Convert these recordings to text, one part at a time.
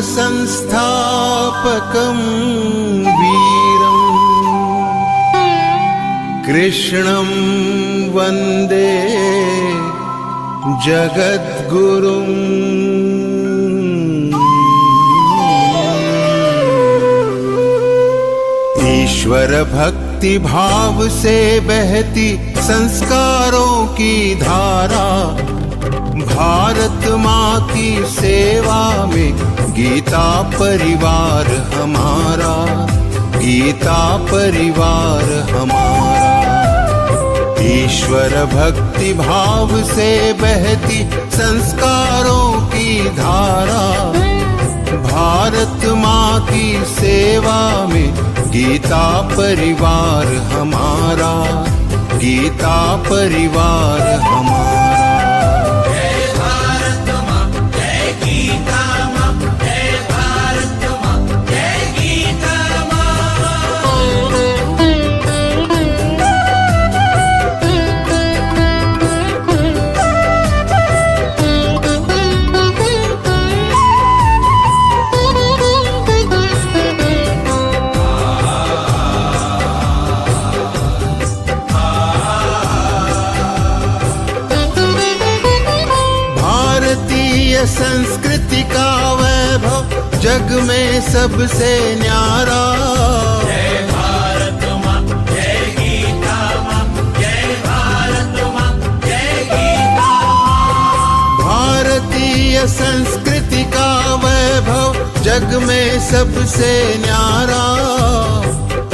संस्थापकं वीरम् कृष्णं वन्दे जगद्गुरुम्। ईश्वर भक्ति भाव से बहती संस्कारों की धारा, भारत माँ की सेवा में गीता परिवार हमारा, गीता परिवार हमारा। ईश्वर भक्ति भाव से बहती संस्कारों की धारा, भारत माँ की सेवा में गीता परिवार हमारा, गीता परिवार हमारा। संस्कृति का वैभव जग में सबसे न्यारा, जय भारत माँ जय गीता माँ, जय भारत माँ जय गीता माँ। भारतीय संस्कृति का वैभव जग में सबसे न्यारा,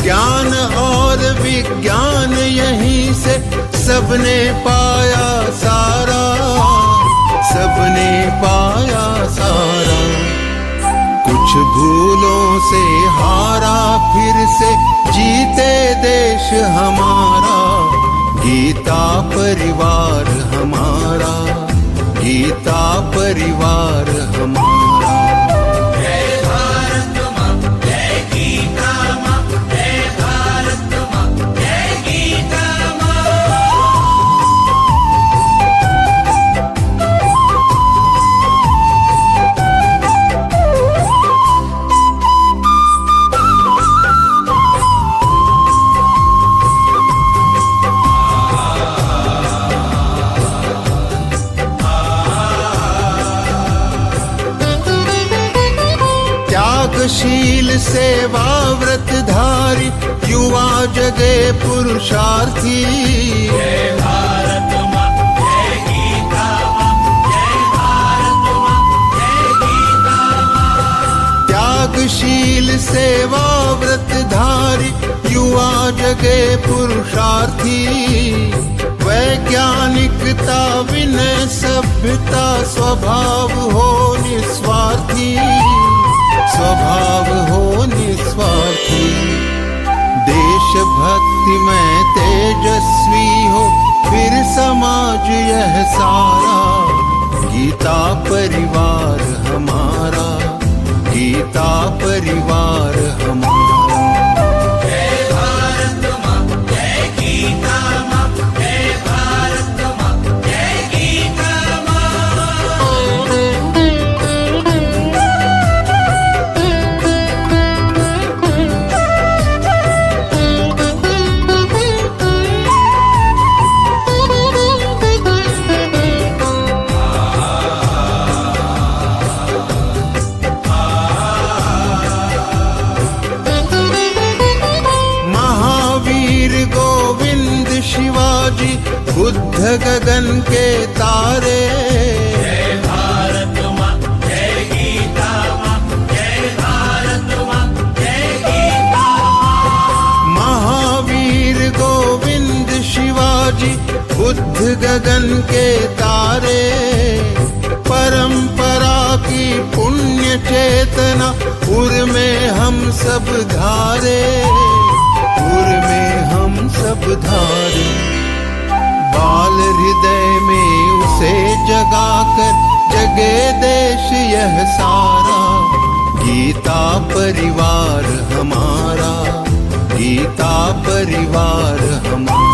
ज्ञान और विज्ञान यहीं से सबने पाया सारा, सबने पाया सारा। कुछ भूलों से हारा फिर से जीते देश हमारा, गीता परिवार हमारा, गीता परिवार हमारा। जय भारत माँ जय गीता माँ, जय भारत माँ जय गीता माँ। शील सेवा व्रतधारी युवा जगे पुरुषार्थी, जय भारत माँ जय गीता माँ, जय भारत माँ जय गीता माँ। त्यागशील सेवा व्रतधारी युवा जगे पुरुषार्थी, वैज्ञानिकता विनय सभ्यता स्वभाव हो निस्वार्थी, स्वभाव हो निस्वार्थी। देशभक्ति में तेजस्वी हो फिर समाज यह सारा, गीता परिवार हमारा, गीता परिवार हमारा। जय भारत माँ जय गीता माँ, जय भारत माँ जय गीता माँ। शिवाजी बुद्ध गगन के तारे, जय भारत माँ जय गीता माँ, जय भारत माँ जय गीता माँ। महावीर गोविंद शिवाजी बुद्ध गगन के तारे, परंपरा की पुण्य चेतना उर में हम सब धारे, उर में हम सब धारे। बाल हृदय में उसे जगाकर जगे देश यह सारा, गीता परिवार हमारा, गीता परिवार हमारा।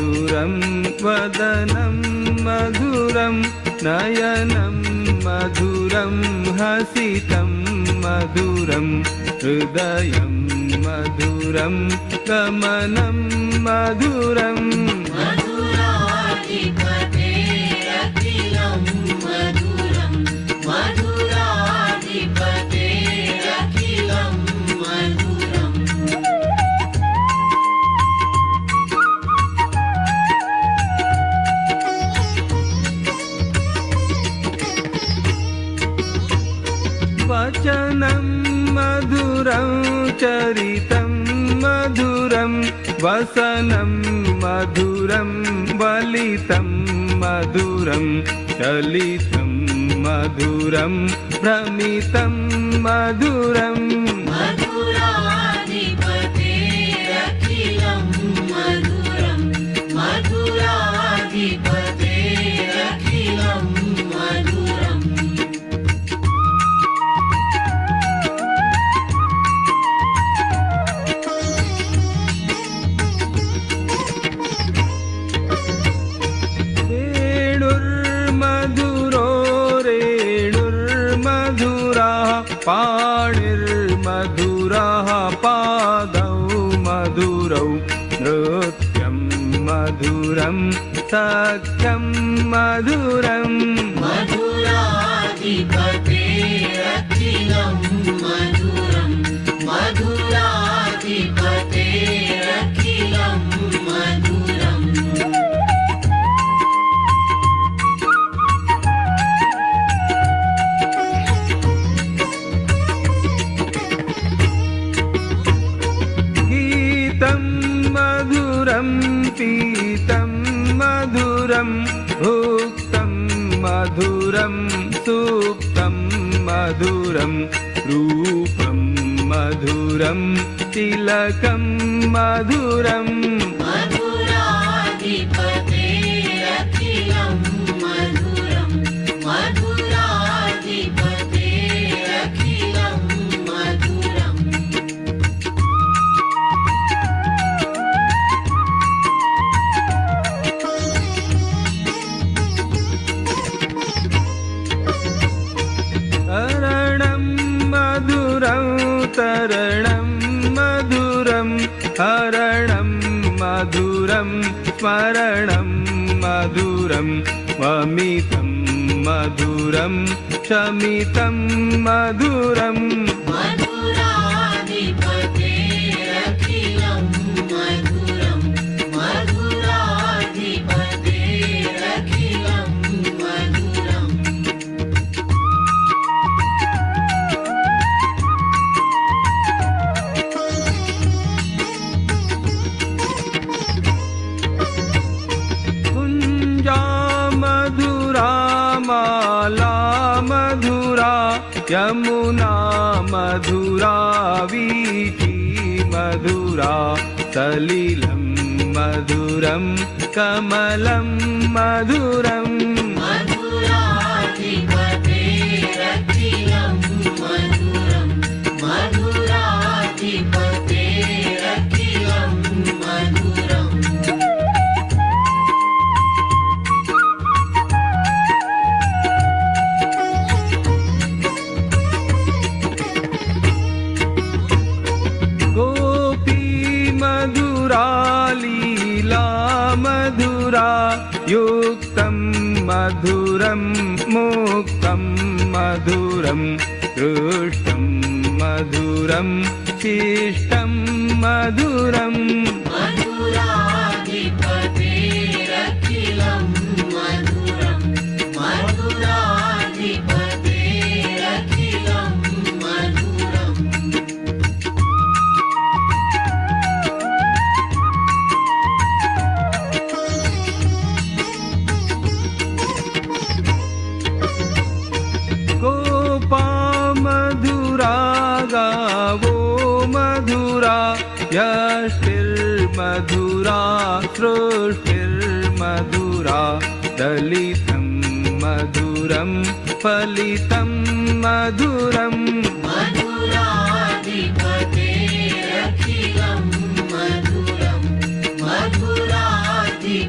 मधुरं वदनं मधुरं नयनं मधुरं हसितं मधुरं हृदयं मधुरं गमनं मधुरम् मधुराधिपतेरखिलं मधुरं मधुराधिपतेरखिलं मधुरम् वचनं मधुरं चरितं मधुरं वसनं मधुरं वलितं मधुरं चलितं मधुरं भ्रमितं मधुरम् मधुराधिपतेरखिलं मधुरं मधुराधिपतेरखिलं मधुरम् वेणुर्मधुरो रेणुर्मधुराः पाणिर्मधुराः पादौ मधुरौ नृत्यं मधुरं सख्यं मधुरम् मधुराधिपतेरखिलं मधुरं मधुराधिपतेरखिलं मधुरम् गीतं मधुरं पीतं मधुरं भुक्तं मधुरं सुप्तं मधुरं रूपं मधुरं तिलकं मधुरम् मधुराधिपतेरखिलं मधुरं मधुराधिपतेरखिलं मधुरम् तरणं मधुरं तरणं मधुरं हरणं मधुरं स्मरणं मधुरं वमितं मधुरं शमितं मधुरम् मधुराधिपतेरखिलं मधुरं मधुराधिपतेरखिलं मधुरम् कुञ्जा मधुरा माला मधुरा यमुना मधुरा वीथी मधुरा सलिलं मधुरं कमलं मधुरम् मधुराधिपतेरखिलं मधुरं मधुराधिपतेरखिलं मधुरम् गोपी मधुरा लीला मधुरा युक्तं मधुरं मुक्तं मधुरं दृष्टं मधुरं शिष्टं मधुरम् मधुराधिपतेरखिलं मधुरं मधुराधिपतेरखिलं मधुरम् गोपा मधुरा गावो मधुरा यष्टिर्मधुरा सृष्टिर्मधुरा दलितं मधुरं फलितं मधुरम् मधुराधिपतेरखिलं मधुरं मधुराधिपतेरखिलं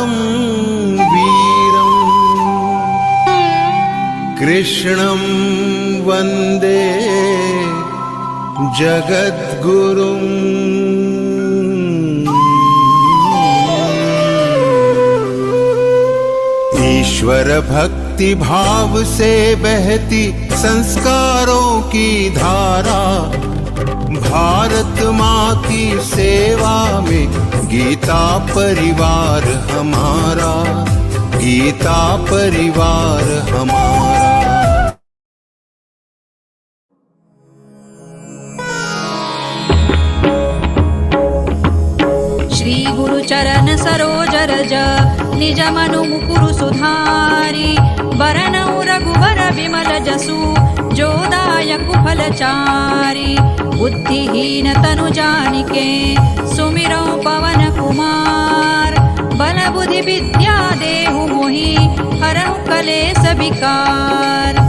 परम वीरम् कृष्णं वन्दे जगद्गुरुम्। ईश्वर भक्ति भाव से बहती संस्कारों की धारा, भारत माँ की सेवा में गीता परिवार हमारा, गीता परिवार हमारा। श्री गुरु चरण सरोज रज निज मनु मुकुरु सुधारी, बरनउ रघुबर विमल जसु जो दायकु फलचारी। बुद्धिहीन तनु जानिके सुमिरौ पवन कुमार, बल बुद्धि विद्या देहु मोहि हरहु कलेस विकार।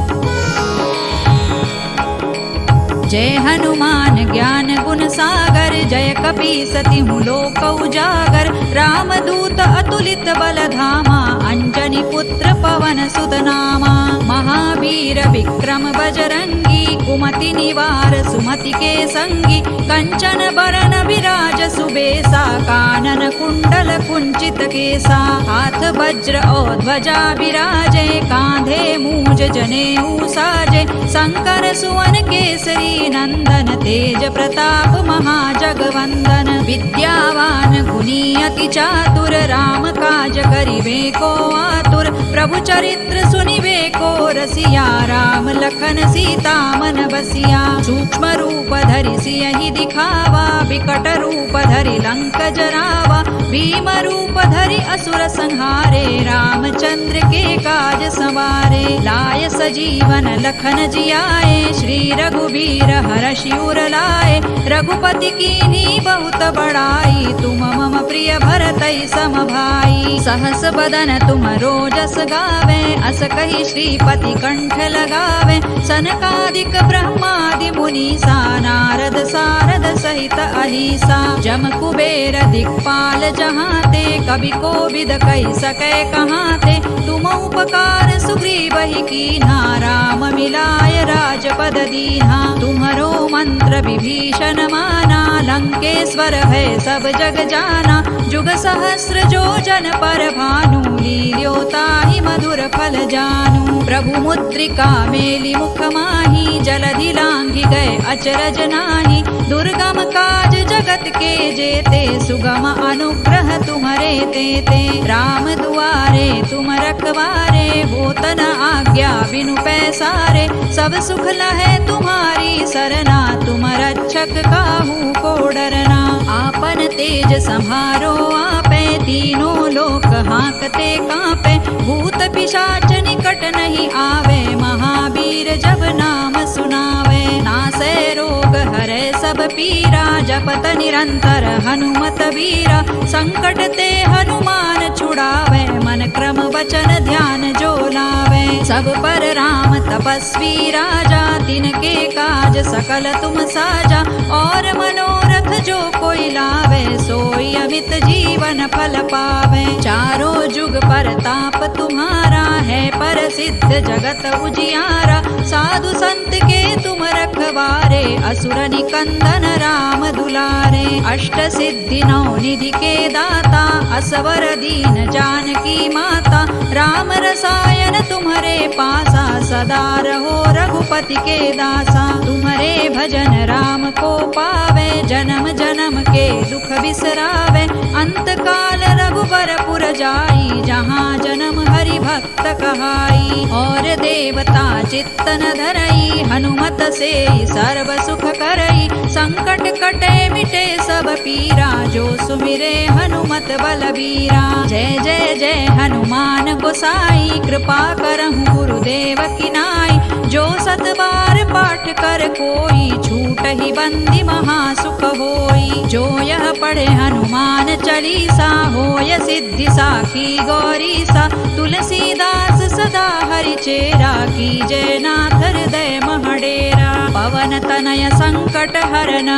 जय हनुमान ज्ञान गुण सागर, जय कपीसति लोक उजागर। रामदूत अतुलित बल धामा, अंजनी पुत्र पवन सुत नामा। महावीर विक्रम बजरंगी, कुमति निवार सुमति के संगी। कंचन बरन विराज सुबेसा, कानन कुंडल कुंचित केसा। हाथ वज्र और ध्वजा विराजे, कांधे मूज जनेऊ साजे। शंकर सुवन केसरी नंदन, तेज प्रताप महाजगवंदन। विद्यावान गुणी अति चातुर, राम काज करिबे को आतुर। प्रभु चरित्र सुनिबे को रसिया, राम लखन सीता मन बसिया। सूक्ष्म रूप धरि सियहि दिखावा, विकट रूप धरि लंक जरावा। भीम रूप धरि असुर संहारे, रामचंद्र के काज सवारे। लाय सजीवन लखन जियाए, श्री रघुबीर हरषि उर लाए। रघुपति कीन्ही बहुत बड़ाई, तुम मम प्रिय भरतई सम भाई। सहस बदन तुम रोजस गावे, अस कहि श्रीपति कंठ लगावे। सनकादिक ब्रह्मादि मुनीसा, नारद सारद सहित अहिसा। जम कुबेर दिक्पाल जहाते, कवि कोविद कहि सकै कहाते। तुम उपकार सुग्रीवहि कीन्हा, राम मिलाय राजपद दीन्हा। तुम्हरो मंत्र विभीषण माना, लंकेश्वर है सब जग जाना। जुग सहस्र जो जन पर भानु, लील्यो ताहि मधुर फल जानू। प्रभु मुद्रिका मेलि मुख माहि, जलधि लांघि गए अचरज नाही। दुर्गम काज जगत के जेते, सुगम अनुग्रह तुम्हरे तेते। राम दुआरे तुम रखवारे, होत न आज्ञा बिनु पैसारे। सब सुख लहै तुम्हारी सरना, तुम रक्षक काहू को डरना। आपन तेज सम्हारो आपे, तीनों लोक हांकते कांपे। भूत पिशाच निकट नहीं आवे, महावीर जब नाम सुनावे। नासै रोग हरै सब पीरा, जपत निरंतर हनुमत वीरा। संकट ते हनुमान छुड़ावे, मन क्रम वचन ध्यान जो लावे। सब पर राम तपस्वी राजा, तिनके काज सकल तुम साजा। और मनोरथ जो कोई लावे, सोई अमित जीवन फल पावे। चारों जुग परताप तुम्हारा है, प्रसिद्ध जगत उजियारा। साधु संत के तुम रखवारे, असुर निकंदन राम दुलारे। अष्ट सिद्धि नौ निधि के दाता, असवर दीन जानकी माता। राम रसायन तुम्हारे पासा, सदा रहो रघुपति के दासा। तुम्हारे भजन राम को पावे, जन्म जन्म के दुख बिसरावे। अंत काल रघुबरपुर जाई, जहाँ जन्म हरि भक्त कहाई। और देवता चित्तन धरई, हनुमत से सर्व सुख करई। संकट कटे मिटे सब पीरा, जो सुमिरे हनुमत बलबीरा। जय जय जय हनुमान गोसाई, कृपा करहु गुरुदेव की नाई। जो सत बार पाठ कर कोई, छूटहि बंदी महासुख होई। जो यह पढ़े हनुमान चालीसा, होय सिद्धि साखी गौरीसा। तुलसीदास सदा हरि चेरा, कीजय नाथ हृदय महडेरा। पवनतनय सङ्कटहरण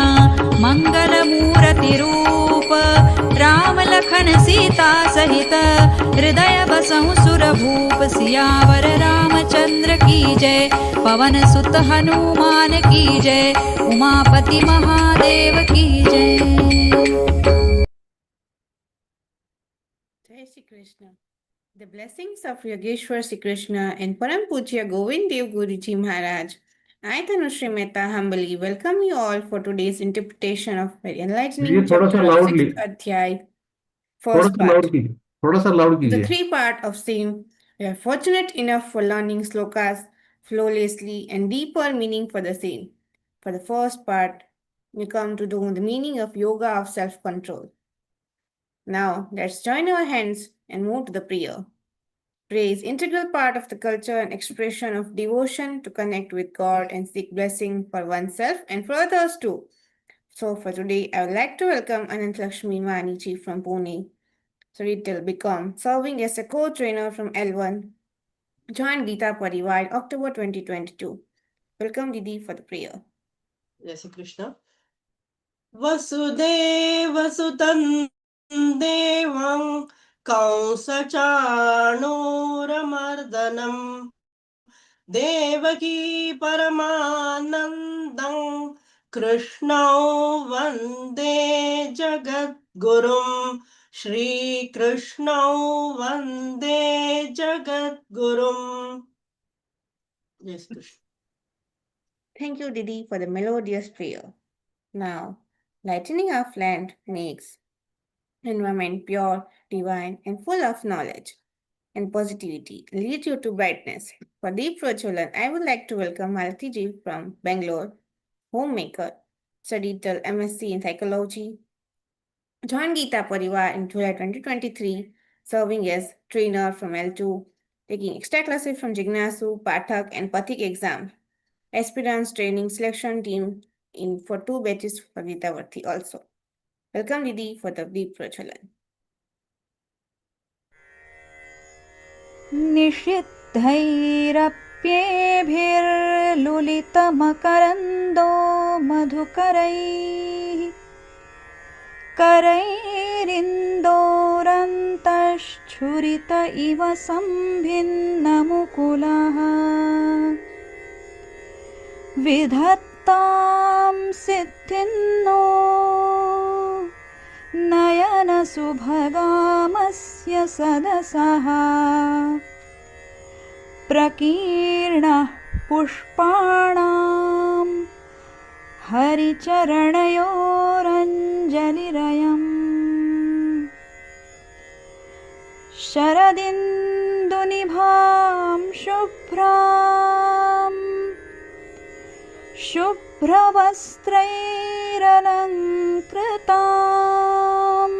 मङ्गलमूर्तिरूप राम लखन सीता सहित हृदय बसहु सुरभूप सियावर रामचंद्र की जय पवन सुत हनुमान की जय उमापति महादेव की जय। Jai Shri Krishna. The blessings of Yogeshwar Shri Krishna and Param Pujya Govind Dev Guruji Maharaj. I, Tanushree Mehta, humbly welcome you all for today's interpretation of very enlightening ये थोड़ा सा chapter of loudly 6th Adhyay, थोड़ा first सा part. Loud कीजिए थोड़ा सा loud The कीजिए three part of same, we are fortunate enough for learning slokas flawlessly and deeper meaning for the same. For the first part, we come to know the meaning of yoga of self-control. Now, let's join our hands and move to the prayer. Prayer is integral part of the culture and expression of devotion to connect with God and seek blessing for oneself and for others too. So for today, I would like to welcome Anant Lakshmi Maniji from Pune. Shraddha will become serving as a co-trainer from L1. Join Geeta Pariwar October 2022. Welcome Didi for the prayer. जय श्री कृष्ण। वसुदेव सुतं देवं कंसचाणूरमर्दनं देवकी परमानन्दं कृष्णौ वन्दे जगद्गुरुं श्रीकृष्णौ वन्दे जगद्गुरुम्। जय Shri Krishna. Thank you Didi for the melodious prayer. Now, lightening our land makes environment pure, divine, and full of knowledge and positivity lead you to brightness. For deep Prachulan, I would like to welcome Malati Ji from Bangalore, homemaker, studied till MSc in psychology. Joined Geeta Pariwar in July 2023, serving as trainer from L2, taking extra classes from Jignasu, Pathak, and Pathik exam. Aspirants training selection team for 2 batches for Geetavarthi also. Welcome Didi for the deep Prachulan. निषिद्धैरप्येभिर्लुलितमकरन्दो मधुकरैः करैरिन्दोरन्तश्छुरित इव सम्भिन्नमुकुलः विधत्तां सिद्धिन्नो नयनसुभगामस्य सदसः प्रकीर्णः पुष्पाणां हरिचरणयोरञ्जलिरयम् शरदिन्दुनिभां शुभ्रां शुभ्रवस्त्रैरलङ्कृतां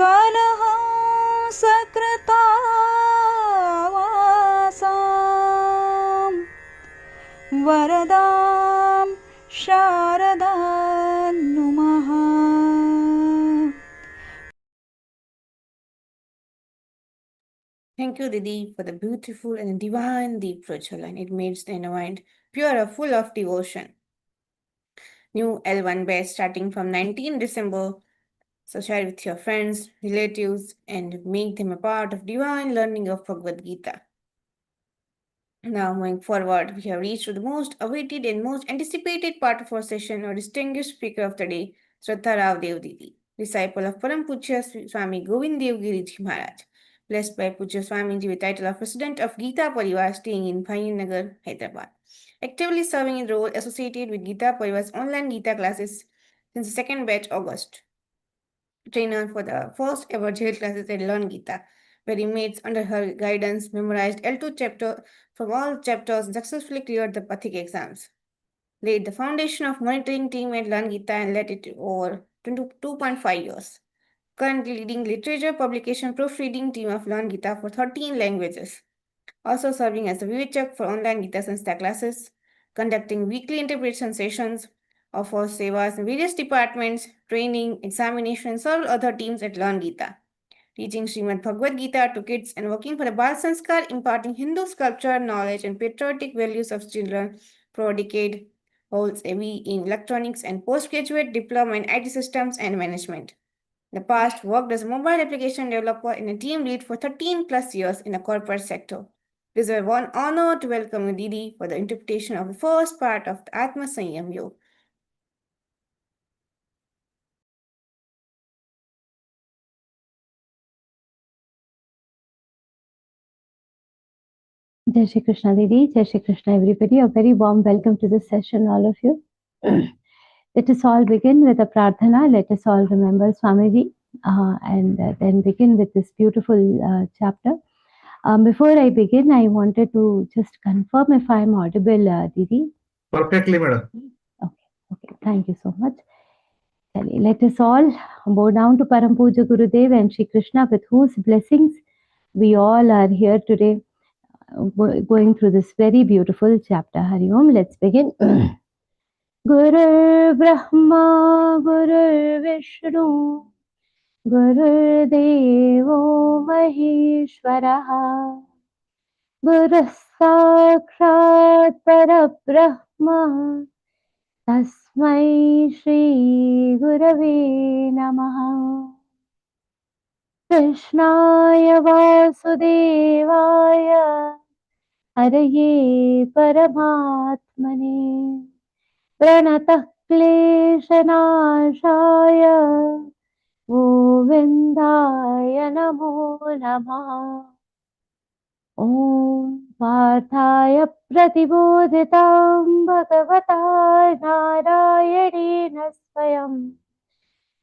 कलहंसकृतावासां वरदां शारदां नुमः। Thank you, Didi, for the beautiful and divine deep Prachulan. It makes the environment pure and full of devotion. New L1 batch starting from 19 December. So share with your friends, relatives, and make them a part of divine learning of Bhagavad Gita. Now, moving forward, we have reached to the most awaited and most anticipated part of our session, our distinguished speaker of the day, Shraddha Raodeo Didi, disciple of Param Pujya Swami Govind Dev Giriji Maharaj, blessed by Pujya Swamiji with title of President of Geeta Pariwar, staying in Bhayanagar, Hyderabad, actively serving in role associated with Geeta Pariwar's online Geeta classes since the second batch August. Trainer for the first ever jail classes at Learngeeta, where inmates under her guidance memorized L2 chapter from all chapters and successfully cleared the Pathik exams. Laid the foundation of monitoring team at Learngeeta and led it over 2.5 years. Currently leading literature publication proofreading team of Learngeeta for 13 languages. Also serving as a Vivechak for online Gita Sanstha classes, conducting weekly interpretation sessions, offers sevas in various departments, training, examination, and several other teams at Learngeeta. Teaching Śrīmad-Bhagavadgītā to kids and working for the Bal Sanskar, imparting Hindu sculpture, knowledge, and patriotic values of children for a decade, holds a B in electronics and postgraduate diploma in IT systems and management. In the past, worked as a mobile application developer and a team lead for 13 plus years in the corporate sector. It is one honor to welcome you, Didi, for the interpretation of the first part of the Atma Sanyam Yoga. Jai Shri Krishna Didi, Jai Shri Krishna everybody. A very warm welcome to this session, all of you. Let us all begin with a prarthana. Let us all remember Swamiji and then begin with this beautiful chapter. Before I begin, I wanted to just confirm if I am audible, Didi. Perfectly, madam. Okay, thank you so much. Let us all bow down to Param Puja Gurudev and Shri Krishna, with whose blessings we all are here today, going through this very beautiful chapter. Hari Om. Let's begin. Guru Brahma, Guru Vishnu, Guru Devo Maheshwaraha, Guru Sakshat Parabrahma, Tasmai Shri Gurave Namaha. Krishnaya Vasudevaya Haraye Paramatmane Pranatah Kleshanashaya Govindaya Namo Namah. Om Parthaya Pratibodhitam Bhagavata Narayana Swayam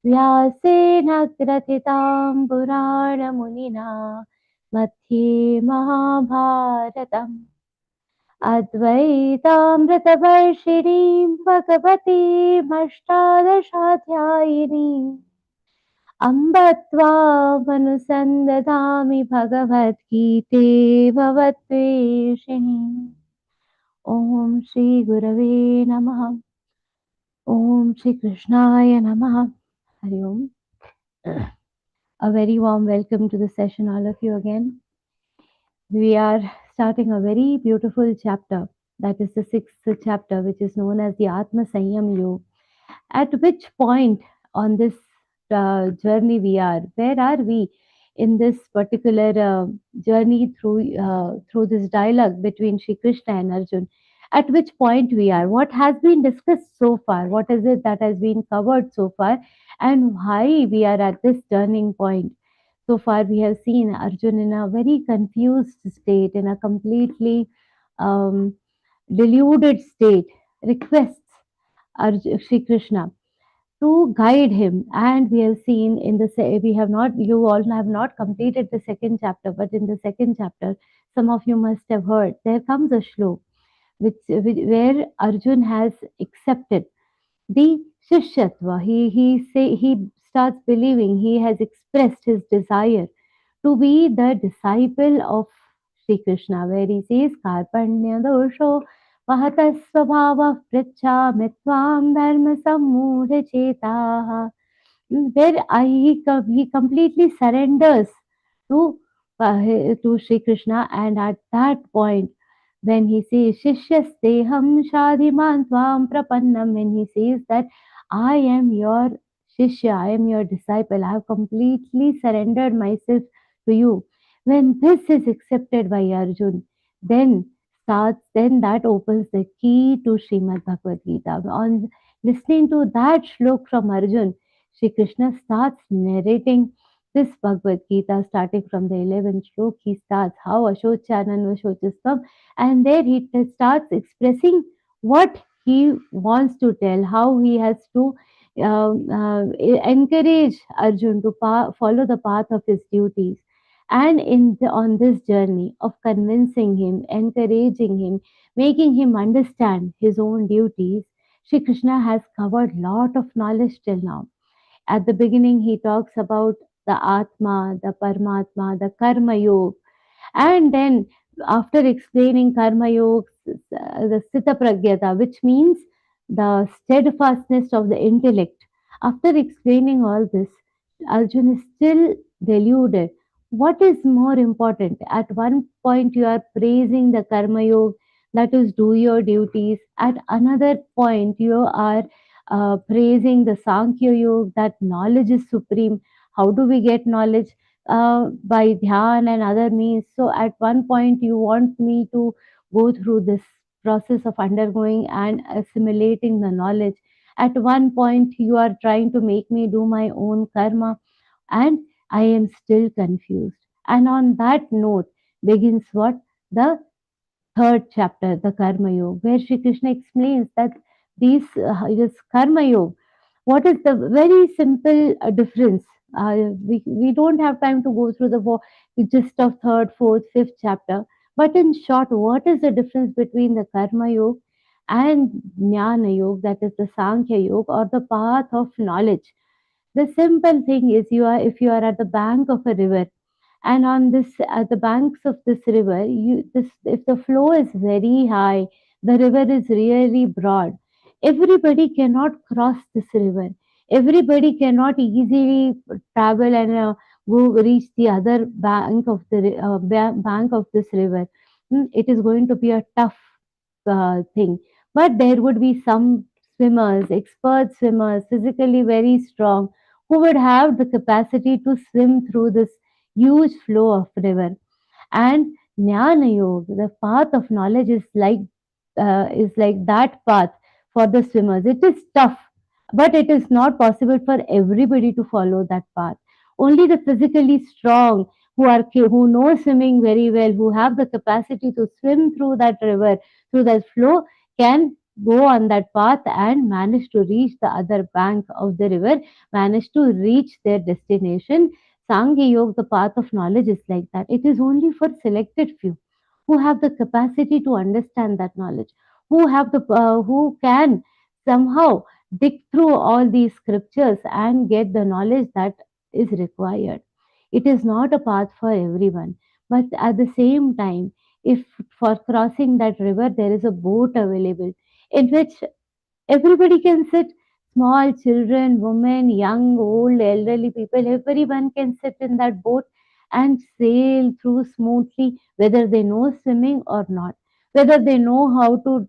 Vyasena Gratitam Purana Munina Madhye Mahabharatam Advaitamritavarshiniം Bhagavatim Ashtadashaധ്യായിനിം Amb Tvam-anusandadami Bhagavad-Gīte Bhavatveshini. Om Shri Gurave Namaha. Om Shri Krishnaya Namaha. Hari Om. A very warm welcome to the session, all of you again. We are starting a very beautiful chapter. That is the 6th chapter, which is known as the Atma Sanyam Yoga. At which point on this journey we are? Where are we in this particular journey through this dialogue between Shri Krishna and Arjun? At which point we are? What has been discussed so far? What is it that has been covered so far? And why we are at this turning point? So far we have seen Arjun in a very confused state, in a completely deluded state, requests Shri Krishna to guide him. And we have seen in the you all have not completed the 2nd chapter, but in the 2nd chapter, some of you must have heard, there comes a shlok where Arjun has accepted the Shishyatva. He starts believing, he has expressed his desire to be the disciple of Sri Krishna, where he says, Karpanya dosho Vahata Svabhava Prichhami Tvam Dharma Sammudha Chetaha. Where he completely surrenders to Sri Krishna, and at that point, when he says Shishyasteham Shadiman Tvam Prapannam, when he says that I am your Shishya, I am your disciple, I have completely surrendered myself to you. When this is accepted by Arjun, then that opens the key to Śrīmad-Bhagavadgītā. On listening to that shlok from Arjun, Shri Krishna starts narrating this Bhagavad Gita, starting from the 11th shlok. He starts how Ashochanam Ashochistam, and there he starts expressing what he wants to tell, how he has to encourage Arjun to follow the path of his duties. And on this journey of convincing him, encouraging him, making him understand his own duties, Shri Krishna has covered lot of knowledge till now. At the beginning, he talks about the Atma, the Paramatma, the Karma Yoga. And then after explaining Karma Yoga, the Sthita Pragyata, which means the steadfastness of the intellect. After explaining all this, Arjun is still deluded. What is more important? At one point you are praising the Karma Yoga, that is, do your duties. At another point, you are praising the Sankhya Yoga, that knowledge is supreme. How do we get knowledge? By dhyan and other means. So at one point, you want me to go through this process of undergoing and assimilating the knowledge. At one point, you are trying to make me do my own karma, and I am still confused. And on that note begins what? The third chapter, the Karma Yoga, where Shri Krishna explains that this Karma Yoga, what is the very simple difference? We don't have time to go through the gist of third, fourth, fifth chapter, but in short, what is the difference between the Karma Yoga and Jnana Yoga, that is the Sankhya Yoga or the path of knowledge? The simple thing is, you are if you are at the bank of a river, and on this at the banks of this river, if the flow is very high, the river is really broad, everybody cannot cross this river, everybody cannot easily travel and go reach the other bank of the bank of this river. It is going to be a tough thing, but there would be some swimmers, expert swimmers, physically very strong, who would have the capacity to swim through this huge flow of river. And Jnana Yoga, the path of knowledge, is like that path for the swimmers. It is tough, but it is not possible for everybody to follow that path. Only the physically strong, who know swimming very well, who have the capacity to swim through that river, through that flow, can go on that path and manage to reach the other bank of the river, manage to reach their destination. Sangha Yoga, the path of knowledge, is like that. It is only for selected few who have the capacity to understand that knowledge, who can somehow dig through all these scriptures and get the knowledge that is required. It is not a path for everyone, but at the same time, if for crossing that river there is a boat available in which everybody can sit, small children, women, young, old, elderly people, everyone can sit in that boat and sail through smoothly, whether they know swimming or not, whether they know how to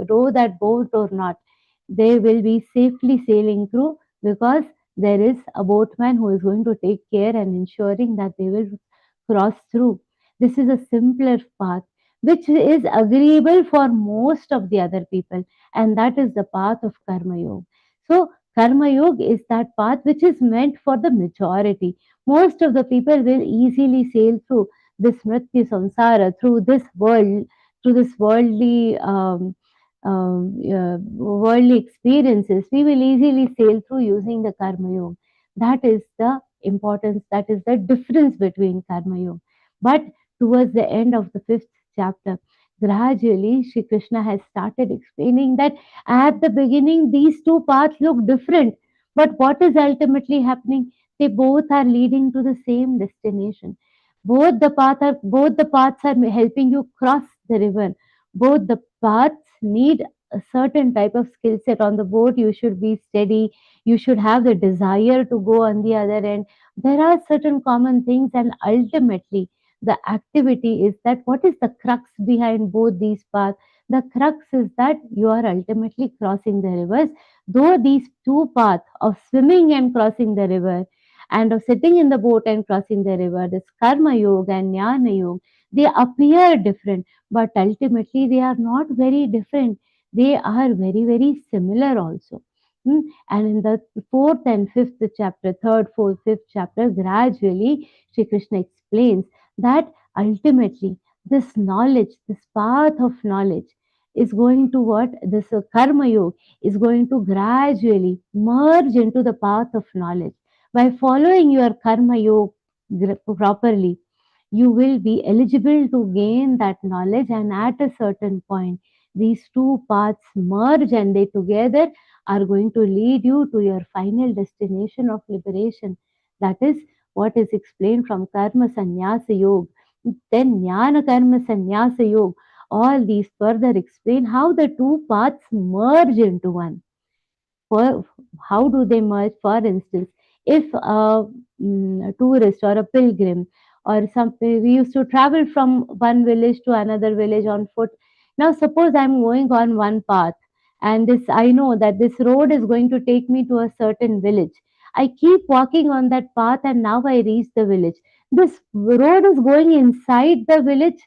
row that boat or not. They will be safely sailing through, because there is a boatman who is going to take care and ensuring that they will cross through. This is a simpler path which is agreeable for most of the other people, and that is the path of Karma Yoga. So, Karma Yoga is that path which is meant for the majority. Most of the people will easily sail through this Mrityu Samsara, through this world, through this worldly experiences. We will easily sail through using the Karma Yoga. That is the importance, that is the difference between Karma Yoga. But towards the end of the fifth chapter, gradually Shri Krishna has started explaining that at the beginning these two paths look different, but what is ultimately happening? They both are leading to the same destination. Both the paths are helping you cross the river. Both the paths need a certain type of skill set. On the boat, you should be steady. You should have the desire to go on the other end. There are certain common things, and ultimately the activity is that what is the crux behind both these paths? The crux is that you are ultimately crossing the rivers. Though these two paths of swimming and crossing the river, and of sitting in the boat and crossing the river, this Karma Yoga and Jnana Yoga, they appear different, but ultimately they are not very different. They are very, very similar also. And in the fourth and fifth chapter, third, fourth, fifth chapter, gradually Sri Krishna explains that ultimately this knowledge, this path of knowledge, is going to what? This Karma Yoga is going to gradually merge into the path of knowledge. By following your Karma Yoga properly, you will be eligible to gain that knowledge, and at a certain point these two paths merge and they together are going to lead you to your final destination of liberation. That is what is explained from Karma Sannyasa Yoga. Then Jnana Karma Sannyasa Yoga, all these further explain how the two paths merge into one. For how do they merge? For instance, if a tourist or a pilgrim or some, we used to travel from one village to another village on foot. Now suppose I'm going on one path, and this, I know that this road is going to take me to a certain village. I keep walking on that path, and now I reach the village. This road is going inside the village.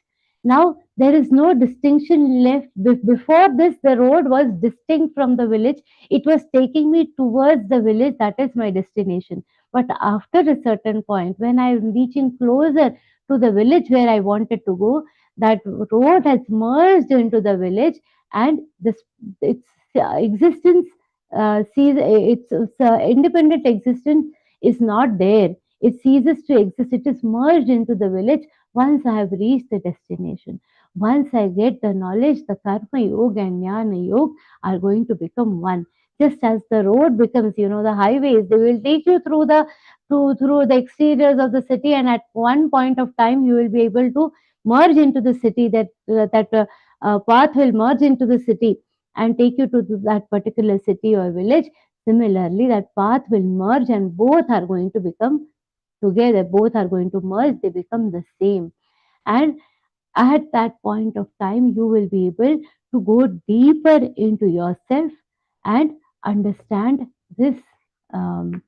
Now there is no distinction left. Before this, the road was distinct from the village. It was taking me towards the village. That is my destination. But after a certain point, when I am reaching closer to the village where I wanted to go, that road has merged into the village, and this, its existence, sees its independent existence is not there. It ceases to exist. It is merged into the village once I have reached the destination. Once I get the knowledge, the karma yoga and jnana yoga are going to become one. Just as the road becomes, the highways, they will take you through the exteriors of the city, and at one point of time you will be able to merge into the city. That path will merge into the city and take you to that particular city or village. Similarly, that path will merge, and both are going to become together, both are going to merge, they become the same. And at that point of time, you will be able to go deeper into yourself and understand this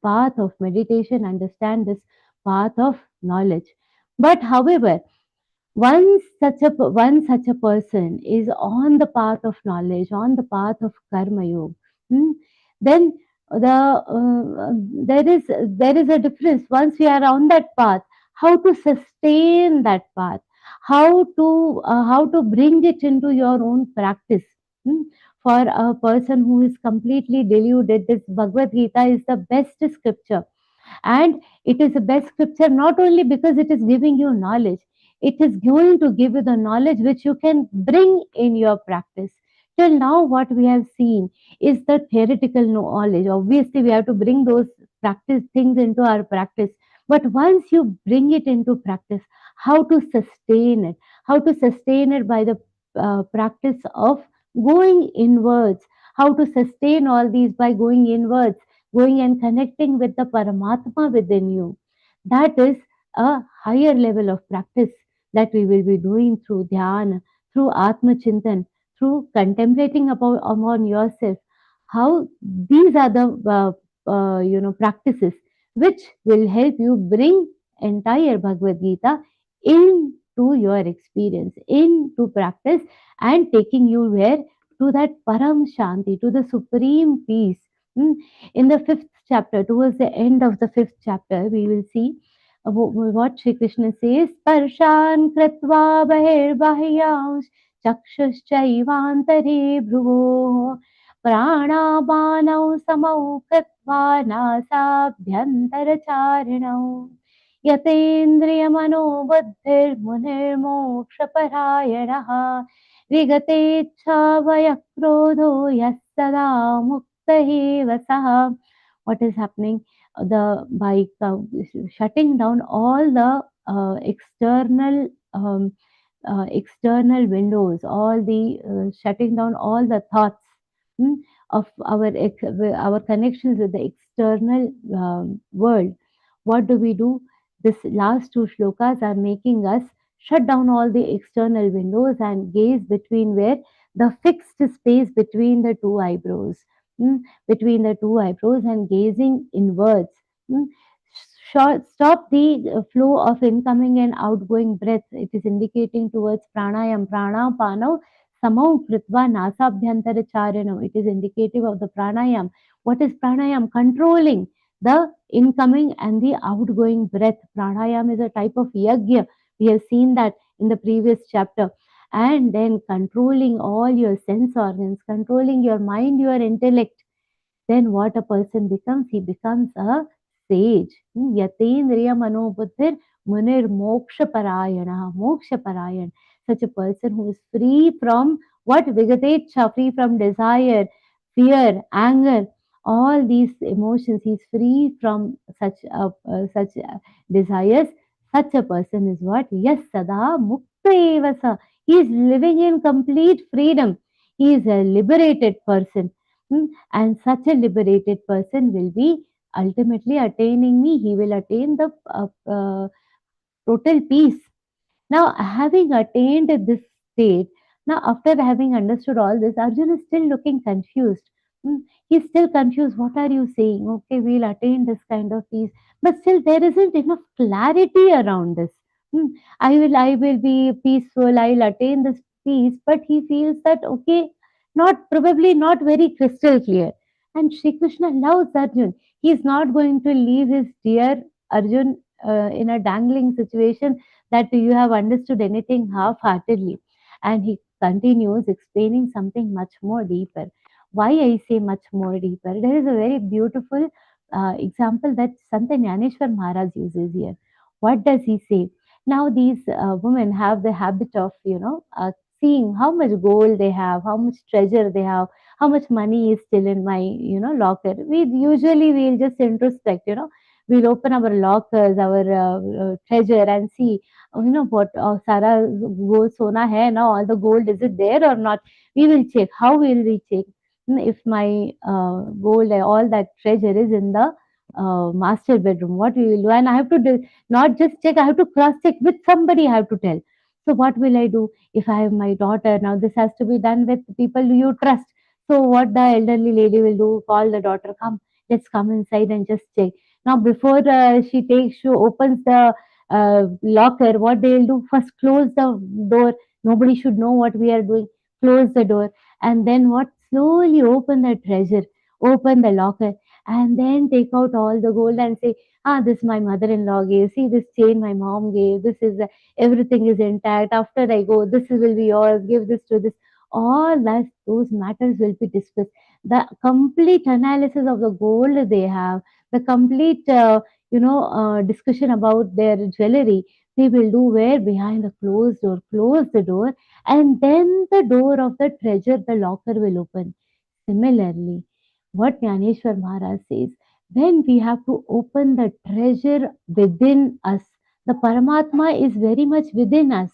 path of meditation, understand this path of knowledge. But however, once such a person is on the path of knowledge, on the path of karma yoga, then there is a difference. Once we are on that path, how to sustain that path, how to bring it into your own practice. Hmm. For a person who is completely deluded, this Bhagavad Gita is the best scripture. And it is the best scripture not only because it is giving you knowledge, it is going to give you the knowledge which you can bring in your practice. Till now, what we have seen is the theoretical knowledge. Obviously, we have to bring those practice things into our practice. But once you bring it into practice, how to sustain it? How to sustain it by the practice of going inwards? How to sustain all these by going inwards, going and connecting with the Paramatma within you? That is a higher level of practice that we will be doing through dhyana, through Atma Chintan, through contemplating upon yourself. How these are the practices which will help you bring entire Bhagavad Gita into your experience, into practice, and taking you where? To that Param Shanti, to the supreme peace. In the fifth chapter, towards the end of the fifth chapter, we will see what Sri Krishna says: Parshan kritva bahirbahyams चक्षुश्चैवान्तरे भ्रुवोः प्राणापानौ समौ कृत्वा नासाभ्यन्तरचारिणौ यतेन्द्रियमनोबुद्धिर्मुनिर्मोक्षपरायणः विगतेच्छाभयक्रोधो यः सदा मुक्त एव सः. What is happening? By shutting down all the external windows, all the shutting down all the thoughts, of our connections with the external world. What do we do? This last two shlokas are making us shut down all the external windows and gaze between where? The fixed space between the two eyebrows. Between the two eyebrows and gazing inwards. Mm. Stop the flow of incoming and outgoing breath. It is indicating towards pranayam. Pranapano samau kritva nasabhyantara charano. It is indicative of the pranayam. What is pranayam? Controlling the incoming and the outgoing breath. Pranayam is a type of yajna. We have seen that in the previous chapter. And then controlling all your sense organs, controlling your mind, your intellect. Then what a person becomes? He becomes a sage. Yatendriya manobuddhir munir moksha parayana. Moksha parayan. Such a person who is free from what? Vigatecha, free from desire, fear, anger, all these emotions. He is free from such desires. Such a person is what? Yes, sada mukta evasa. He is living in complete freedom. He is a liberated person. And such a liberated person will be ultimately attaining me. He will attain the total peace. Now, having attained this state, Now, after having understood all this, Arjun is still looking confused. Hmm, he's still confused. What are you saying? Okay, we'll attain this kind of peace, but still there isn't enough clarity around this. Hmm, I will be peaceful. I'll attain this peace, but he feels that okay, not probably not very crystal clear. And Shri Krishna loves Arjun. He's not going to leave his dear Arjun in a dangling situation that you have understood anything half-heartedly. And he continues explaining something much more deeper. Why I say much more deeper? There is a very beautiful example that Sant Jnaneshwar Maharaj uses here. What does he say? Now these women have the habit of, seeing how much gold they have, how much treasure they have, how much money is still in my, locker. We usually we'll just introspect, we'll open our lockers, our treasure and see, what Sara gold sona hai now, all the gold is it there or not? We will check. How will we check? If my gold, all that treasure is in the master bedroom, what we will do? And I have to do, not just check, I have to cross check with somebody. I have to tell. So what will I do if I have my daughter? Now this has to be done with people you trust. So what the elderly lady will do? Call the daughter. Come, let's come inside and just check. Now before she opens the locker, what they will do? First close the door. Nobody should know what we are doing. Close the door, and then what? Slowly open the treasure, open the locker, and then take out all the gold and say, "Ah, this my mother-in-law gave. See this chain my mom gave. This is everything is intact. After I go, this will be yours. Give this to this." All that those matters will be discussed. The complete analysis of the gold they have, the complete discussion about their jewelry, they will do where behind the closed door. Close the door, and then the door of the treasure, the locker will open. Similarly, what Jnaneshwar Maharaj says, when we have to open the treasure within us, the Paramatma is very much within us.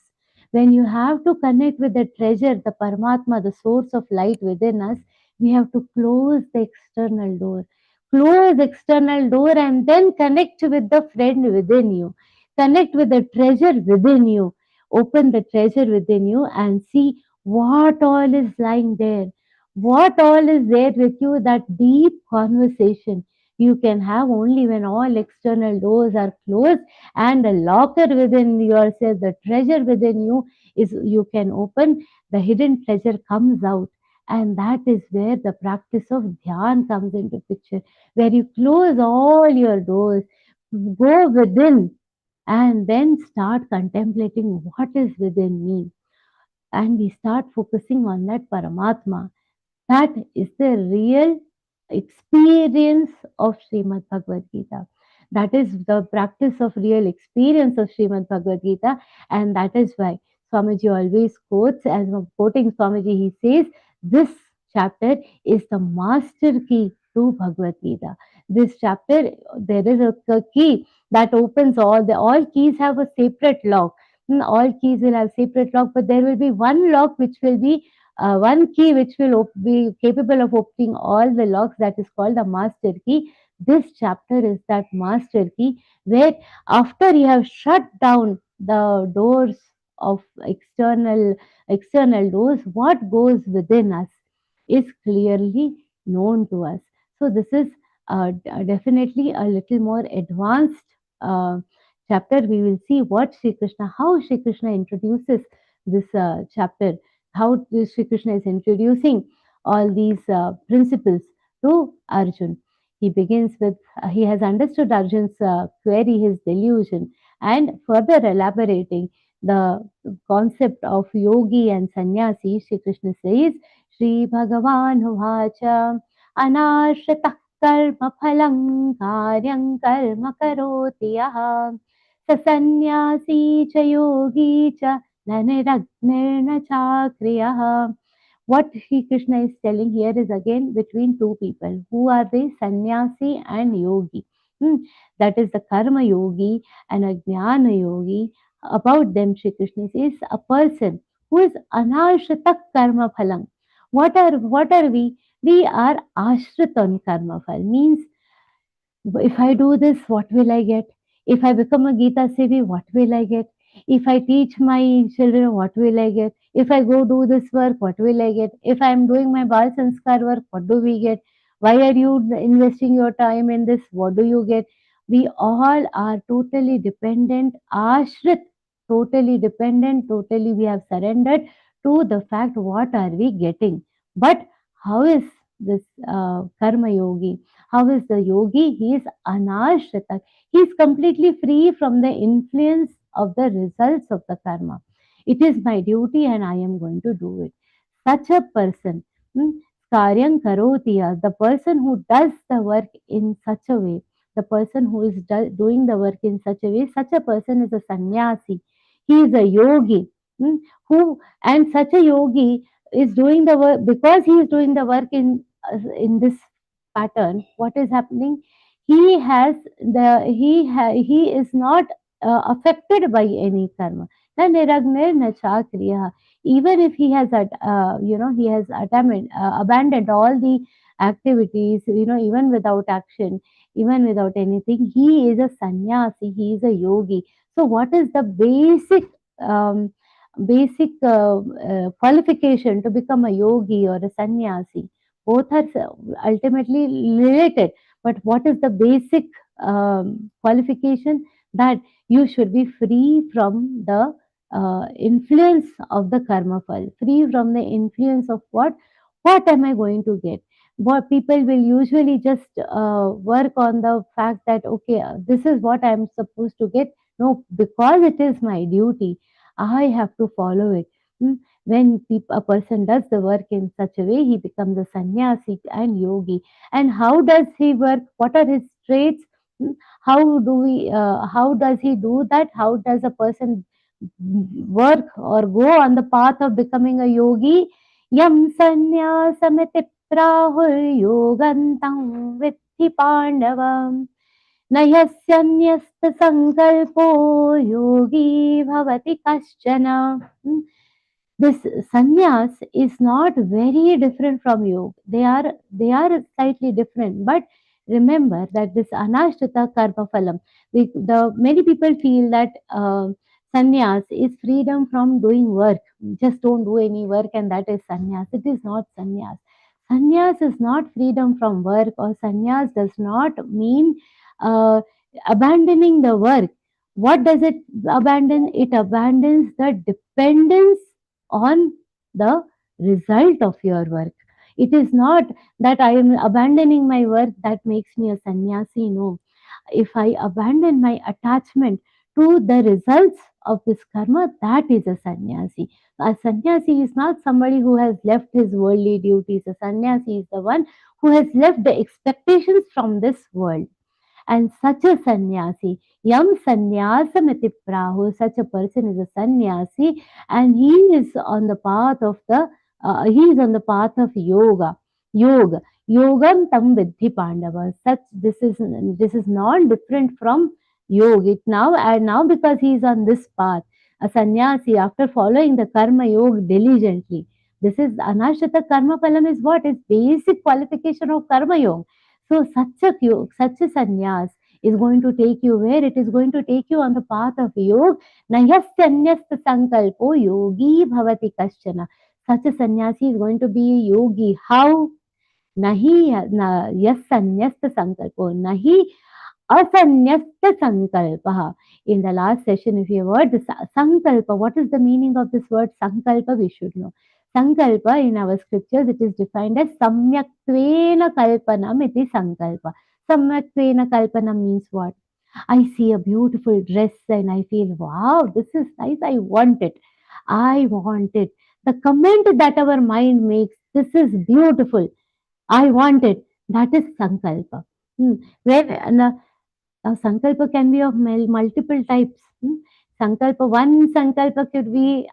When you have to connect with the treasure, the Paramatma, the source of light within us, we have to close the external door. Close external door and then connect with the friend within you. Connect with the treasure within you. Open the treasure within you and see what all is lying there. What all is there with you, that deep conversation you can have only when all external doors are closed and the locker within yourself, the treasure within you is you can open, the hidden treasure comes out. And that is where the practice of dhyan comes into picture, where you close all your doors, go within, and then start contemplating what is within me. And we start focusing on that Paramatma. That is the real experience of Śrīmad-Bhagavadgītā. That is the practice of real experience of Śrīmad-Bhagavadgītā, and that is why Swamiji always quotes, as I'm quoting Swamiji, he says, this chapter is the master key to Bhagavad Gita. This chapter, there is a key that opens all keys have a separate lock. All keys will have separate lock, but there will be one lock which will be one key which will be capable of opening all the locks, that is called the master key. This chapter is that master key where after you have shut down the doors of external doors, what goes within us is clearly known to us. So this is definitely a little more advanced uh, chapter. We will see how Sri Krishna introduces this chapter, how Sri Krishna is introducing all these principles to Arjun. He begins with, he has understood Arjun's query, his delusion, and further elaborating the concept of yogi and sannyasi, Sri Krishna says, Shri Bhagavan Vacha Anashrita Karma Phalang Karyam Karma Karoti Yaha Sasanyasi Cha Yogi Cha Naniragnerna Chakriyah. What Sri Krishna is telling here is again between two people. Who are they? Sannyasi and yogi. Hmm. That is the karma yogi and a jnana yogi. About them, Sri Krishna says a person who is anashrita karma phalam. What are we? We are ashrit on karma phal. Means if I do this, what will I get? If I become a Gita Sevi, what will I get? If I teach my children, what will I get? If I go do this work, what will I get? If I am doing my Bal Sanskar work, what do we get? Why are you investing your time in this? What do you get? We all are totally dependent, ashrit, totally dependent, totally we have surrendered to the fact what are we getting. But how is this karma yogi? How is the yogi? He is anashrita. He is completely free from the influence of the results of the karma. It is my duty and I am going to do it. Such a person, hmm, karyam karotiya, the person who does the work in such a way, the person who is doing the work in such a way, such a person is a sannyasi. He is a yogi. hmm, Who and such a yogi is doing the work because he is doing the work in this pattern. What is happening? He has he is not affected by any karma. Na niragnir na chakriya. Even if he has he has abandoned all the activities, even without action, even without anything, he is a sannyasi, he is a yogi. So what is the um, basic qualification to become a yogi or a sannyasi? Both are ultimately related, but what is the basic qualification? That you should be free from the influence of the karma fal, free from the influence of what am I going to get. What people will usually just work on the fact that okay, this is what I am supposed to get. No, because it is my duty, I have to follow it. Hmm. When a person does the work in such a way, he becomes a sannyasi and yogi. And how does he work? What are his traits? Hmm. How does he do that? How does a person work or go on the path of becoming a yogi? Yam sanyasamiti prahur yogantam vitti pandavam न यस्यन्यस्तसङ्कल्पो योगी भवति कश्चन. Hmm. This sannyas is not very different from yoga. They are slightly different. But remember that this anashrita karma phalam, the many people feel that sannyas is freedom from doing work. Just don't do any work and that is sannyas. It is not sannyas. Sannyas is not freedom from work, or sannyas does not mean uh, abandoning the work. What does it abandon? It abandons the dependence on the result of your work. It is not that I am abandoning my work that makes me a sannyasi. No. If I abandon my attachment to the results of this karma, that is a sannyasi. A sannyasi is not somebody who has left his worldly duties. A sannyasi is the one who has left the expectations from this world. And such a sannyasi, yam sannyasamiti prahu, such a person is a sannyasi, and he is on the path of yoga. Yogam tam vidhi pandava. Such this is not different from yoga. Now because he is on this path, a sannyasi after following the karma yoga diligently. This is anashrita karma phalam is what is basic qualification of karma yoga. So such a sannyas is going to take you where? It is going to take you on the path of yoga. Nahyasanyasta sankalpo yogi bhavati kaschana. Such a sannyasi is going to be a yogi. How? Nahi yasanyasta sankalpo. Nahi asanyasta sankalpa. In the last session, if you heard the sankalpa, what is the meaning of this word sankalpa? We should know. Sankalpa in our scriptures, it is defined as samyakwena kalpanam iti sankalpa. Samyakwena kalpanam means what? I see a beautiful dress and I feel, wow, this is nice. I want it. I want it. The comment that our mind makes, this is beautiful. I want it. That is sankalpa. When sankalpa can be of multiple types. Sankalpa, one sankalpa could be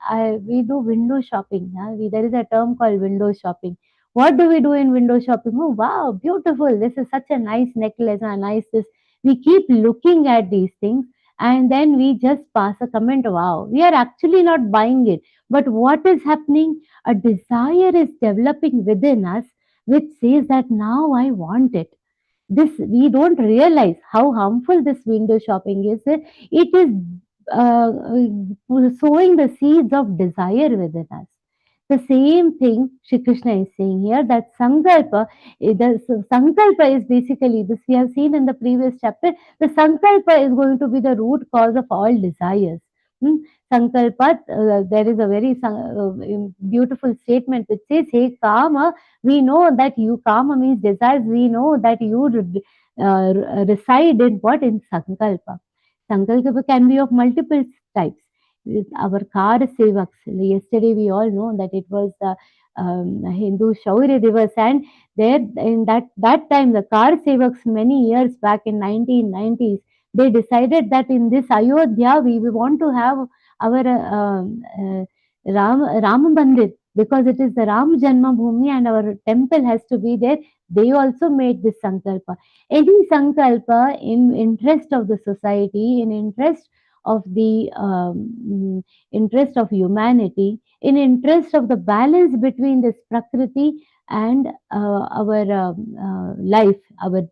we do window shopping. There is a term called window shopping. What do we do in window shopping? Oh, wow, beautiful. This is such a nice necklace and nice this. We keep looking at these things and then we just pass a comment. Wow, we are actually not buying it. But what is happening? A desire is developing within us which says that now I want it. This we don't realize how harmful this window shopping is. It is sowing the seeds of desire within us. The same thing Shri Krishna is saying here, that Sankalpa, Sankalpa is basically this we have seen in the previous chapter. The Sankalpa is going to be the root cause of all desires. Hmm? Sankalpa, there is a very beautiful statement which says, hey Kama, we know that you, Kama means desires, we know that you reside in what? In Sankalpa. Sankalpa can be of multiple types. Our car sevaks. Yesterday we all know that it was the Hindu Shaurya Divas, and there in that time the car sevaks many years back in 1990s, they decided that in this Ayodhya we want to have our Ram Mandir, because it is the Ram Janma Bhumi and our temple has to be there. They also made this sankalpa. Any sankalpa in interest of the society, in interest of the interest of humanity, in interest of the balance between this prakriti and our life, our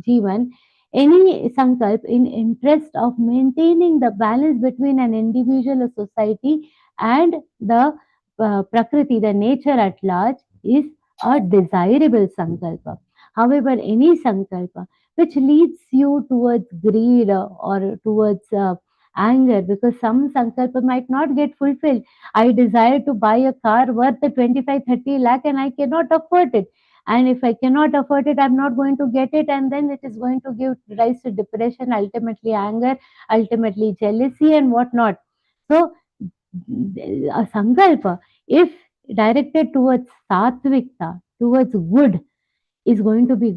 jivan, any sankalp in interest of maintaining the balance between an individual, a society, and the prakriti, the nature at large, is a desirable sankalpa. However, any sankalpa which leads you towards greed or towards anger, because some sankalpa might not get fulfilled. I desire to buy a car worth 25-30 lakh and I cannot afford it. And if I cannot afford it, I'm not going to get it, and then it is going to give rise to depression, ultimately anger, ultimately jealousy, and whatnot. So, a sankalpa, if directed towards satvikta, towards good, is going to be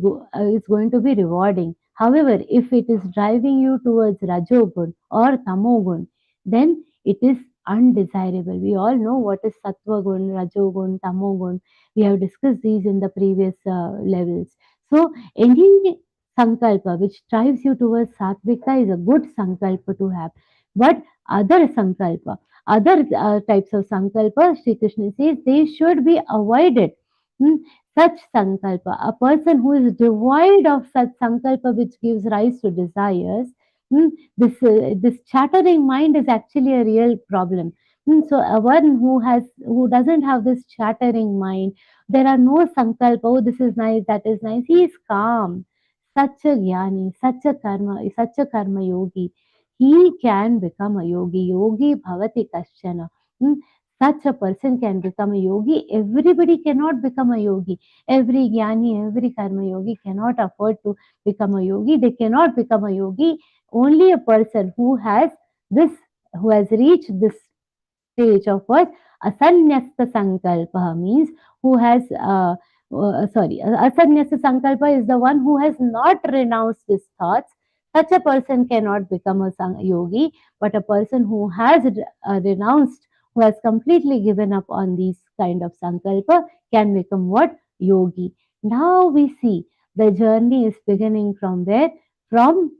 is going to be rewarding. However, if it is driving you towards rajogun or tamogun, then it is undesirable. We all know what is sattvagun, rajogun, tamogun. We have discussed these in the previous levels. So any sankalpa which drives you towards sattvika is a good sankalpa to have. But other sankalpa, other types of sankalpa, Sri Krishna says they should be avoided. Hmm? Such sankalpa, a person who is devoid of such sankalpa which gives rise to desires, this chattering mind is actually a real problem. So a one who doesn't have this chattering mind, there are no sankalpa, oh this is nice, that is nice, he is calm. Such a jnani, such a karma yogi, he can become a yogi. Yogi bhavati kaschana. Hmm, Such a person can become a yogi. Everybody cannot become a yogi. Every jnani, every karma yogi cannot afford to become a yogi. They cannot become a yogi. Only a person who has this, who has reached this stage of what? Asanyasta sankalpa means who has, asanyasta sankalpa is the one who has not renounced his thoughts. Such a person cannot become a yogi, but a person who has renounced, who has completely given up on these kind of sankalpa can become what? Yogi. Now we see the journey is beginning from where? From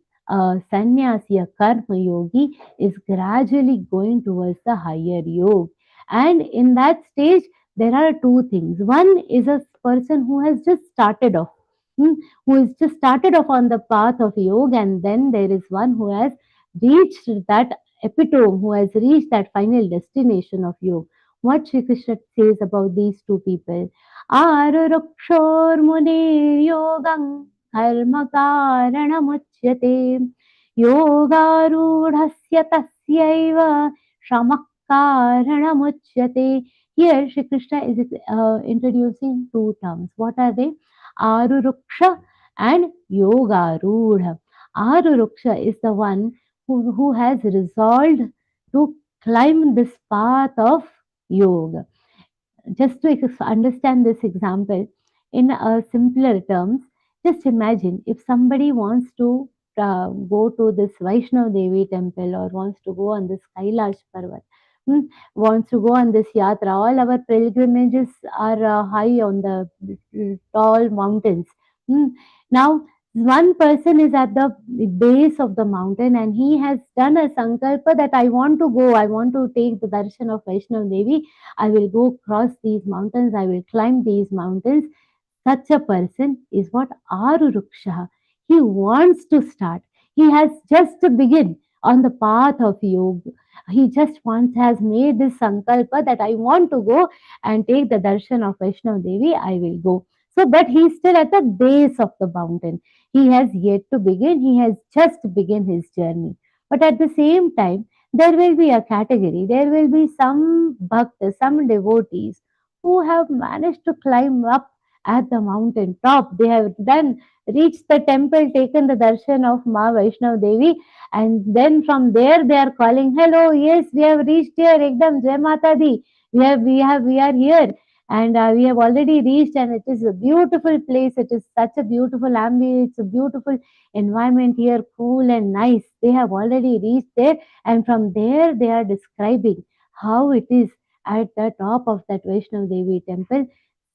sannyasi, a karma yogi, is gradually going towards the higher yoga. And in that stage, there are two things. One is a person who has just started off, who has just started off on the path of yoga, and then there is one who has reached that epitome, who has reached that final destination of yoga. What Shri Krishna says about these two people? Arurukshor munir yogam karma karanamachyate yogarudhasya tasyaiva shramak karanamachyate. Here Shri Krishna is introducing two terms. What are they? Aruruksha and yogarudha. Aruruksha is the one who has resolved to climb this path of yoga. Just to understand this example in simpler terms, just imagine if somebody wants to go to this Vaishnav Devi temple or wants to go on this Kailash Parvat, wants to go on this yatra. All our pilgrimages are high on the tall mountains. Now, one person is at the base of the mountain and he has done a sankalpa that I want to go, I want to take the darshan of Vaishnav Devi, I will go cross these mountains, I will climb these mountains. Such a person is what? Aruruksha. He wants to start. He has just to begin. on the path of yoga. He just once has made this sankalpa that I want to go and take the darshan of Vaishnav Devi, I will go. So, but he's still at the base of the mountain. He has yet to begin. He has just begun his journey. But at the same time, there will be a category. There will be some bhaktas, some devotees who have managed to climb up at the mountain top. They have then reached the temple, taken the darshan of Ma Vaishnav Devi, and then from there they are calling, "Hello, yes, we have reached here. Ekdam Jai Mata Di. We are here." And we have already reached, and it is a beautiful place. It is such a beautiful ambience, a beautiful environment here, cool and nice. They have already reached there, and from there they are describing how it is at the top of that Vaishnav Devi temple.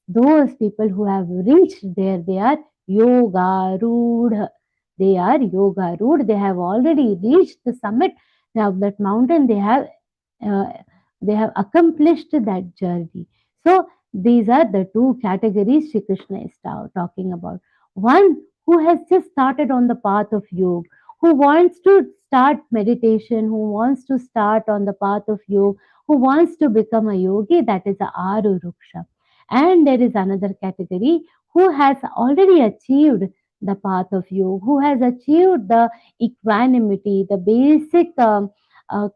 Those people who have reached there, they are yoga rudh. They are yoga rudh. They have already reached the summit of that mountain. Uh, they have accomplished that journey. So these are the two categories Shri Krishna is talking about. One who has just started on the path of yoga, who wants to start meditation, who wants to start on the path of yoga, who wants to become a yogi, that is a Aru Ruksha. And there is another category who has already achieved the path of yoga, who has achieved the equanimity, the basic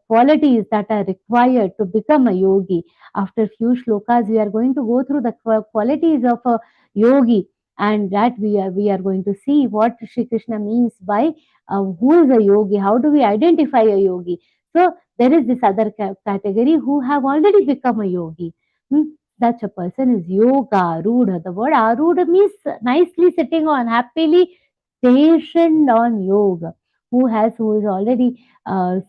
qualities that are required to become a yogi. After few shlokas, we are going to go through the qualities of a yogi, and that we are going to see what Shri Krishna means by who is a yogi, how do we identify a yogi. So there is this other category who have already become a yogi. Hmm, such a person is yoga rudha. The word arudha means nicely sitting on, happily stationed on yoga. Who is already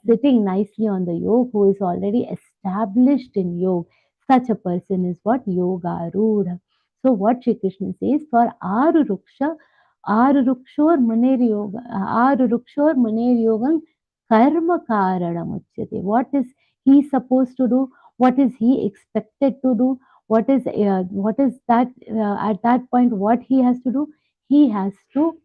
sitting nicely on the yoga, who is already established in yoga. Such a person is what yoga rudha. So what Shri Krishna says for Arurukshor Muner Yoga, Arurukshor Muner Yogam Karma Karanam Uchyate. What is he supposed to do? What is he expected to do? What is that at that point? What he has to do? He has to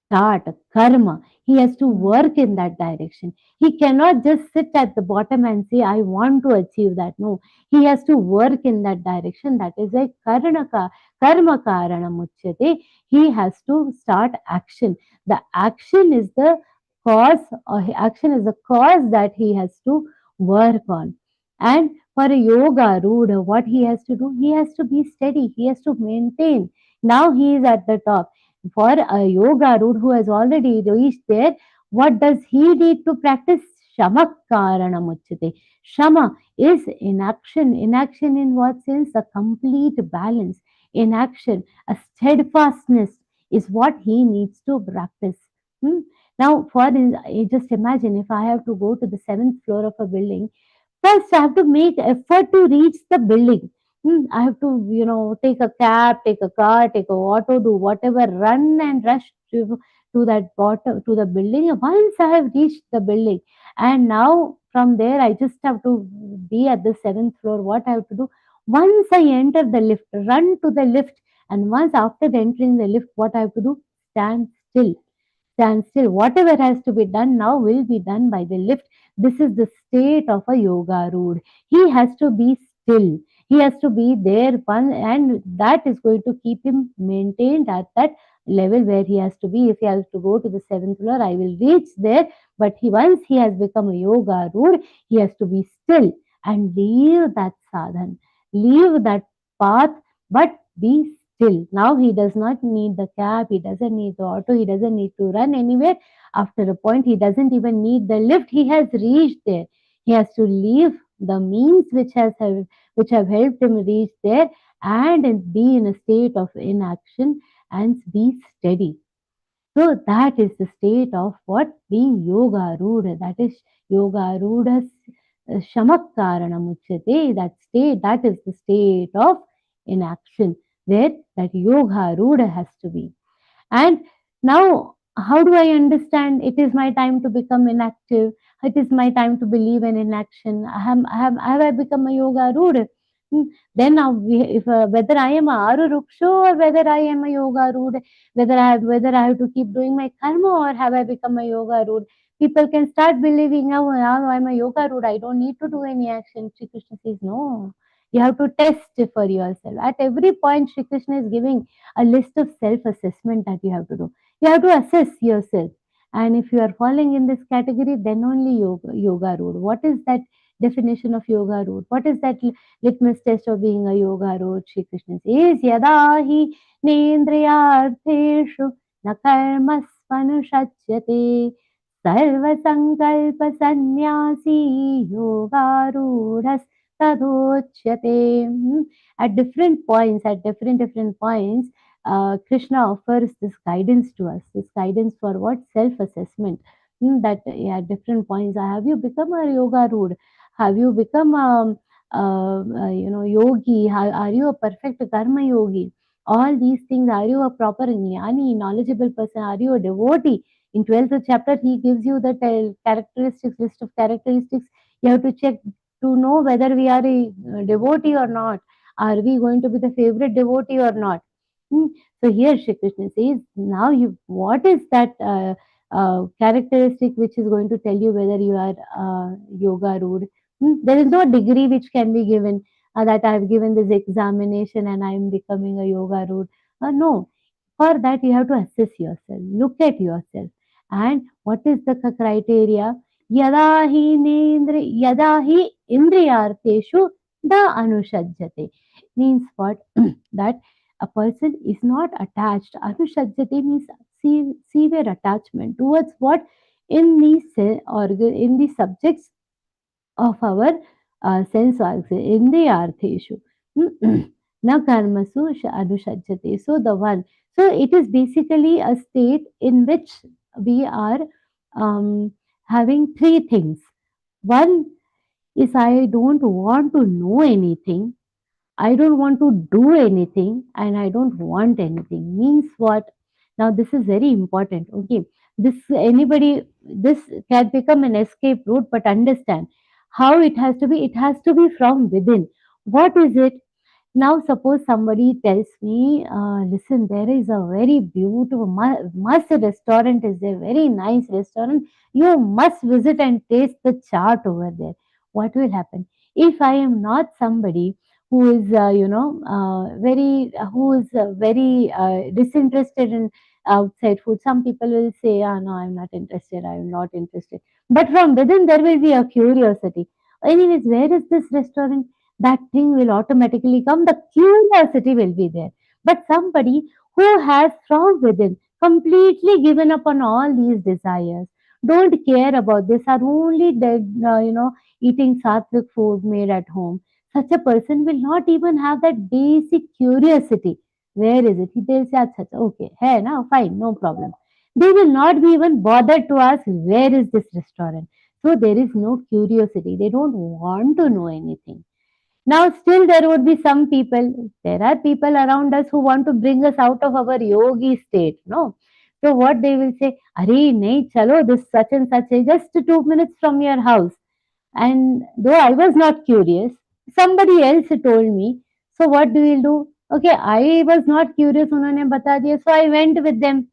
start karma. He has to work in that direction. He cannot just sit at the bottom and say, I want to achieve that. No, he has to work in that direction. That is a karma karana muchyate. He has to start action. The action is the action is the cause that he has to work on. And for a yoga ruda, what he has to do? He has to be steady, he has to maintain. Now he is at the top. For a yoga root who has already reached there, what does he need to practice? Shama karana muchyate. Shama is inaction. Inaction in what sense? A complete balance. Inaction, a steadfastness is what he needs to practice. Hmm? Now, just imagine if I have to go to the seventh floor of a building. First, I have to make effort to reach the building. I have to, take a cab, take a car, take a auto, do whatever, run and rush to that bottom, to the building. Once I have reached the building, and now from there, I just have to be at the seventh floor. What I have to do? Once I enter the lift, run to the lift, and once after entering the lift, what I have to do? Stand still. Stand still. Whatever has to be done now will be done by the lift. This is the state of a yoga road. He has to be still. He has to be there one, and that is going to keep him maintained at that level where he has to be. If he has to go to the seventh floor, I will reach there. But once he has become a yoga road, he has to be still and leave that sadhan, leave that path, but be still. Now he does not need the cab, he doesn't need the auto, he doesn't need to run anywhere. After a point, he doesn't even need the lift. He has reached there. He has to leave the means which have helped him reach there, and be in a state of inaction and be steady. So that is the state of what being yoga ruda. That is yoga ruda shamakkarana muchyate. That is the state of inaction where that yoga ruda has to be. And now, how do I understand it is my time to become inactive? It is my time to believe in inaction. Have I become a yoga rude? Then now, if whether I am a aru ruksho or whether I am a yoga rude, whether I have to keep doing my karma or have I become a yoga rude? people can start believing, oh, now I'm a yoga rude, I don't need to do any action. Shri Krishna says, no, you have to test for yourself. At every point, Shri Krishna is giving a list of self assessment that you have to do. You have to assess yourself. And if you are falling in this category, then only yoga rude. What is that definition of yoga rude? What is that litmus test of being a yoga rude? Shri Krishna says, Yadahi Nendriyartheshu na karma svanushatyate sarva sankalpa sannyasi yogarudas tadochyate. At different points, at different points, Krishna offers this guidance to us, this guidance for what? Self-assessment. That yeah, at different points, have you become a yoga rude? Have you become yogi? Are you a perfect karma yogi? All these things. Are you a proper jnani, knowledgeable person? Are you a devotee? In 12th chapter, he gives you the characteristics, list of characteristics. You have to check to know whether we are a devotee or not. Are we going to be the favorite devotee or not? Hmm. So here Shri Krishna says, now you, what is that characteristic which is going to tell you whether you are yoga rude? There is no degree which can be given that I have given this examination and I am becoming a yoga rude. No, for that you have to assess yourself, look at yourself, and what is the criteria? Yada hi indriyarteshu the anushajjate, means what? That a person is not attached. Anushajjate means severe attachment towards what? In the in the subjects of our sense organs, in the artheshu. Na karmasu anushajjate. So the one. So it is basically a state in which we are um, having three things. One is I don't want to know anything. I don't want to do anything and I don't want anything. Means what? Now this is very important. Okay. This can become an escape route, but understand how it has to be. It has to be from within. What is it? Now, suppose somebody tells me, listen, there is a very beautiful, must restaurant is there, very nice restaurant. You must visit and taste the chaat over there. What will happen? If I am not somebody who is, very disinterested in outside food, some people will say, ah, no, I'm not interested, I'm not interested. But from within, there will be a curiosity. Anyways, where is this restaurant? That thing will automatically come. The curiosity will be there. But somebody who has from within completely given up on all these desires, don't care about this, are only eating sattvic food made at home. Such a person will not even have that basic curiosity. Where is it? They'll say, "Acha, acha, okay, hey, now fine, no problem." They will not be even bothered to ask, where is this restaurant? So there is no curiosity. They don't want to know anything. Now, still there would be some people, there are people around us who want to bring us out of our yogi state, no? So what they will say, Are, nahi, chalo, this such and such is just 2 minutes from your house. And though I was not curious, somebody else told me. So what do we do? Okay, I was not curious, unhone bata diya, so I went with them.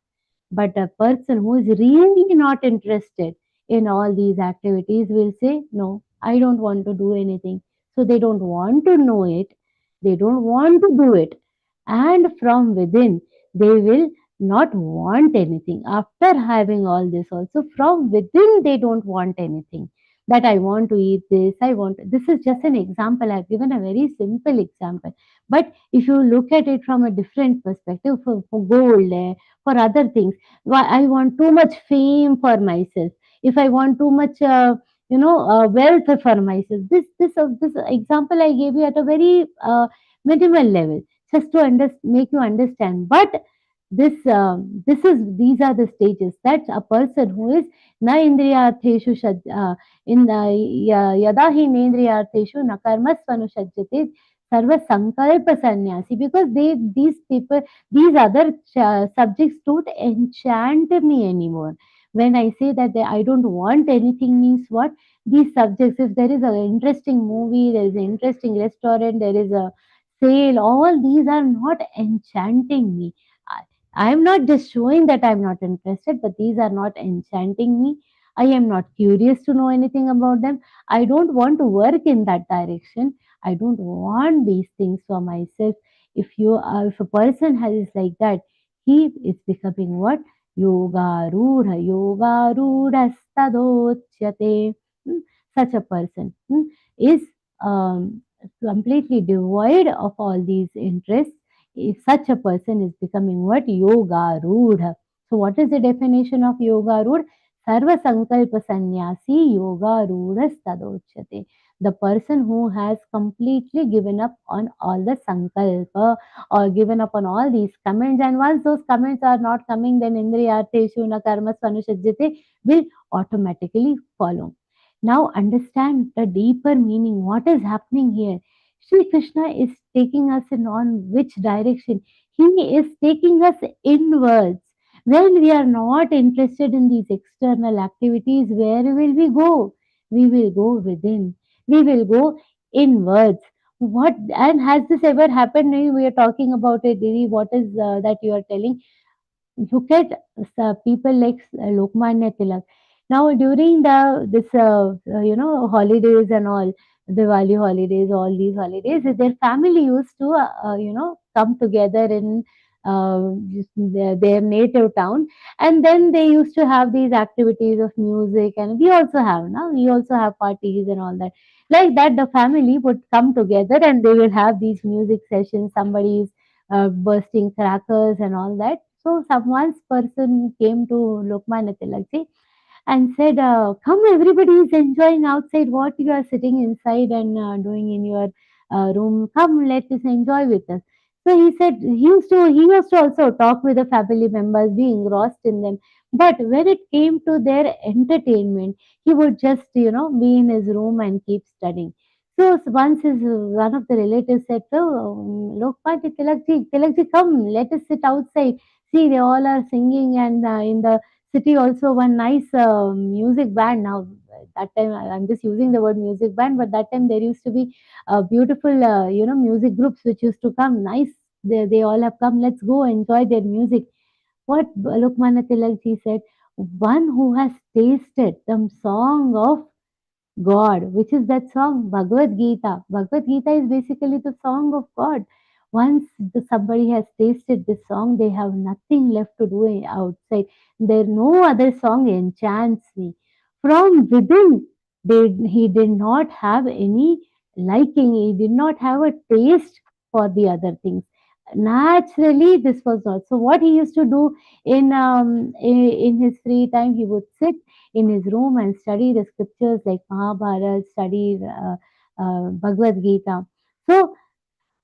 But a person who is really not interested in all these activities will say, no, I don't want to do anything. So they don't want to know it, they don't want to do it. And from within, they will not want anything. After having all this, also from within, they don't want anything. That I want to eat this, I want. This is just an example. I've given a very simple example. But if you look at it from a different perspective, for gold, for other things, I want too much fame for myself. If I want too much, wealth for myself. This example I gave you at a very minimal level, just to make you understand. But these are the stages that a person who is na indriyartheshu in yada hi nendriyartheshu na karmasvanu shajjate sarva sankalpa sannyasi, because these people, these other subjects don't enchant me anymore. When I say that I don't want anything, means what? These subjects, if there is an interesting movie, there is an interesting restaurant, there is a sale, all these are not enchanting me. I am not just showing that I'm not interested, but these are not enchanting me. I am not curious to know anything about them. I don't want to work in that direction. I don't want these things for myself. If a person is like that, he is becoming what? Yoga rudha stadochyate. Such a person is um, completely devoid of all these interests. If such a person is becoming what? Yoga rudha. So, what is the definition of yoga rudha? Sarva sankalpa sannyasi yoga rudha stadochyate. The person who has completely given up on all the sankalpa or given up on all these comments, and once those comments are not coming, then indriyarteshu na karma svanusajjate will automatically follow. Now understand the deeper meaning. What is happening here? Sri Krishna is taking us in on which direction? He is taking us inwards. When we are not interested in these external activities, where will we go? We will go within. We will go inwards. What and has this ever happened? We are talking about it, Didi. What is that you are telling? Look at people like Lokmanya Tilak. Now during the this holidays and all, Diwali holidays, all these holidays, their family used to come together in just their native town, and then they used to have these activities of music, and we also have now. We also have parties and all that. Like that, the family would come together and they will have these music sessions. Somebody is bursting crackers and all that. So someone's person came to Lokmanya Tilakji and said, "Come, everybody is enjoying outside. What you are sitting inside and doing in your room? Come, let us enjoy with us." So he said he used to also talk with the family members, be engrossed in them. But when it came to their entertainment, he would just be in his room and keep studying. So once one of the relatives said, "Oh, Lokmanya Tilakji, come, let us sit outside. See, they all are singing, and in the city also one nice music band." Now that time I'm just using the word music band, but that time there used to be beautiful music groups which used to come. Nice, they all have come. Let's go enjoy their music. What Lokmanya Tilakji said, one who has tasted the song of God, which is that song Bhagavad Gita. Bhagavad Gita is basically the song of God. Once somebody has tasted this song, they have nothing left to do outside. There no other song enchants me. From within, he did not have any liking. He did not have a taste for the other things. Naturally, this was not. So, what he used to do in his free time, he would sit in his room and study the scriptures like Mahabharata, study Bhagavad Gita. So,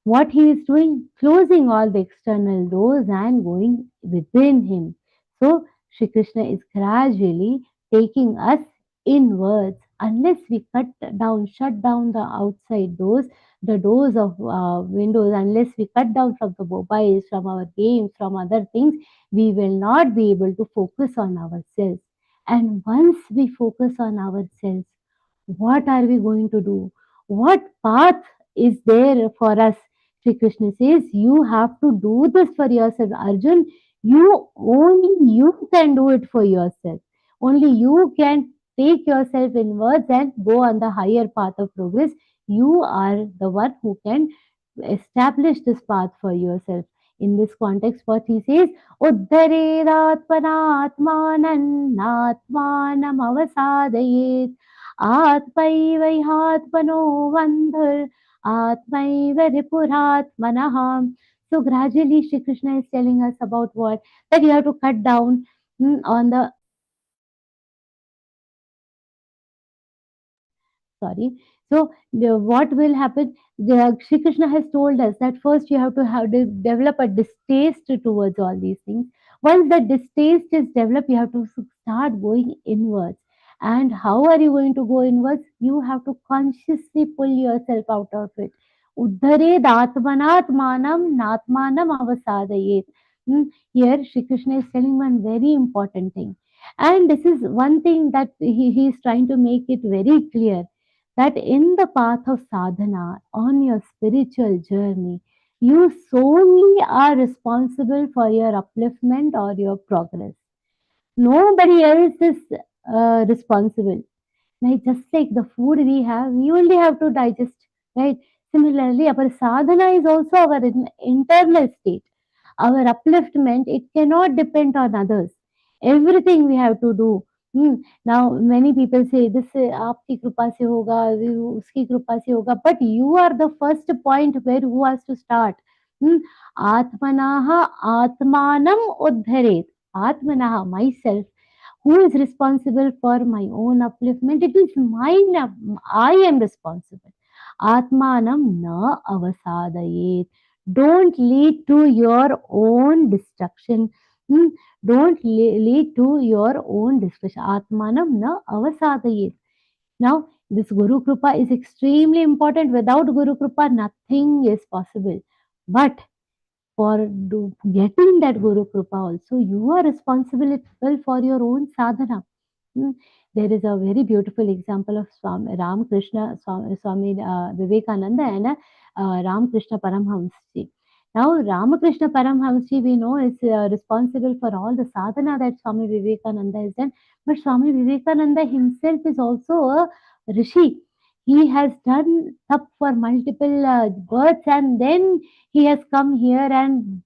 what he is doing, closing all the external doors and going within him. So, Shri Krishna is gradually taking us inwards. Unless we shut down the outside doors, the doors of windows, unless we cut down from the mobiles, from our games, from other things, we will not be able to focus on ourselves. And once we focus on ourselves, what are we going to do? What path is there for us? Sri Krishna says, you have to do this for yourself. Arjun, only you can do it for yourself. Only you can take yourself inwards and go on the higher path of progress. You are the one who can establish this path for yourself. In this context, what he says, Uddharedatmanatmanan natmanam avasadayet आत्मैवैहात्मनो बन्धुर् आत्मैव रिपुरात्मनः. So gradually Shri Krishna is telling us about what? That you have to cut down on the sorry. So what will happen? Shri Krishna has told us that first you have to develop a distaste towards all these things. Once the distaste is developed, you have to start going inwards. And how are you going to go inwards? You have to consciously pull yourself out of it. Uddhared atmanatmanam natmanam avasadayet. Here Shri Krishna is telling one very important thing. And this is one thing that he is trying to make it very clear that in the path of sadhana, on your spiritual journey, you solely are responsible for your upliftment or your progress. Nobody else is responsible. Like just like the food we have, we only have to digest, right? Similarly, our sadhana is also our internal state. Our upliftment, it cannot depend on others. Everything we have to do. Now, many people say this आपकी कृपा से होगा, उसकी कृपा से होगा, but you are the first point where who has to start. Hmm? आत्मनाः आत्मानं उद्धरेत्. Atmanaha, myself, who is responsible for my own upliftment? It is mine. I am responsible. Atmanam na avasadayet. Don't lead to your own destruction. Hmm? Don't lead to your own destruction. Atmanam na avasadayet. Now, this Guru Kripa is extremely important. Without Guru Kripa, nothing is possible. But for getting that Guru Kripa also, you are responsible for your own sadhana. Hmm. There is a very beautiful example of Swami Ramakrishna, Swami Vivekananda and Ramakrishna Paramhamsji. Now, Ramakrishna Paramhamsji, we know, is responsible for all the sadhana that Swami Vivekananda has done. But Swami Vivekananda himself is also a rishi. He has done up for multiple births, and then he has come here and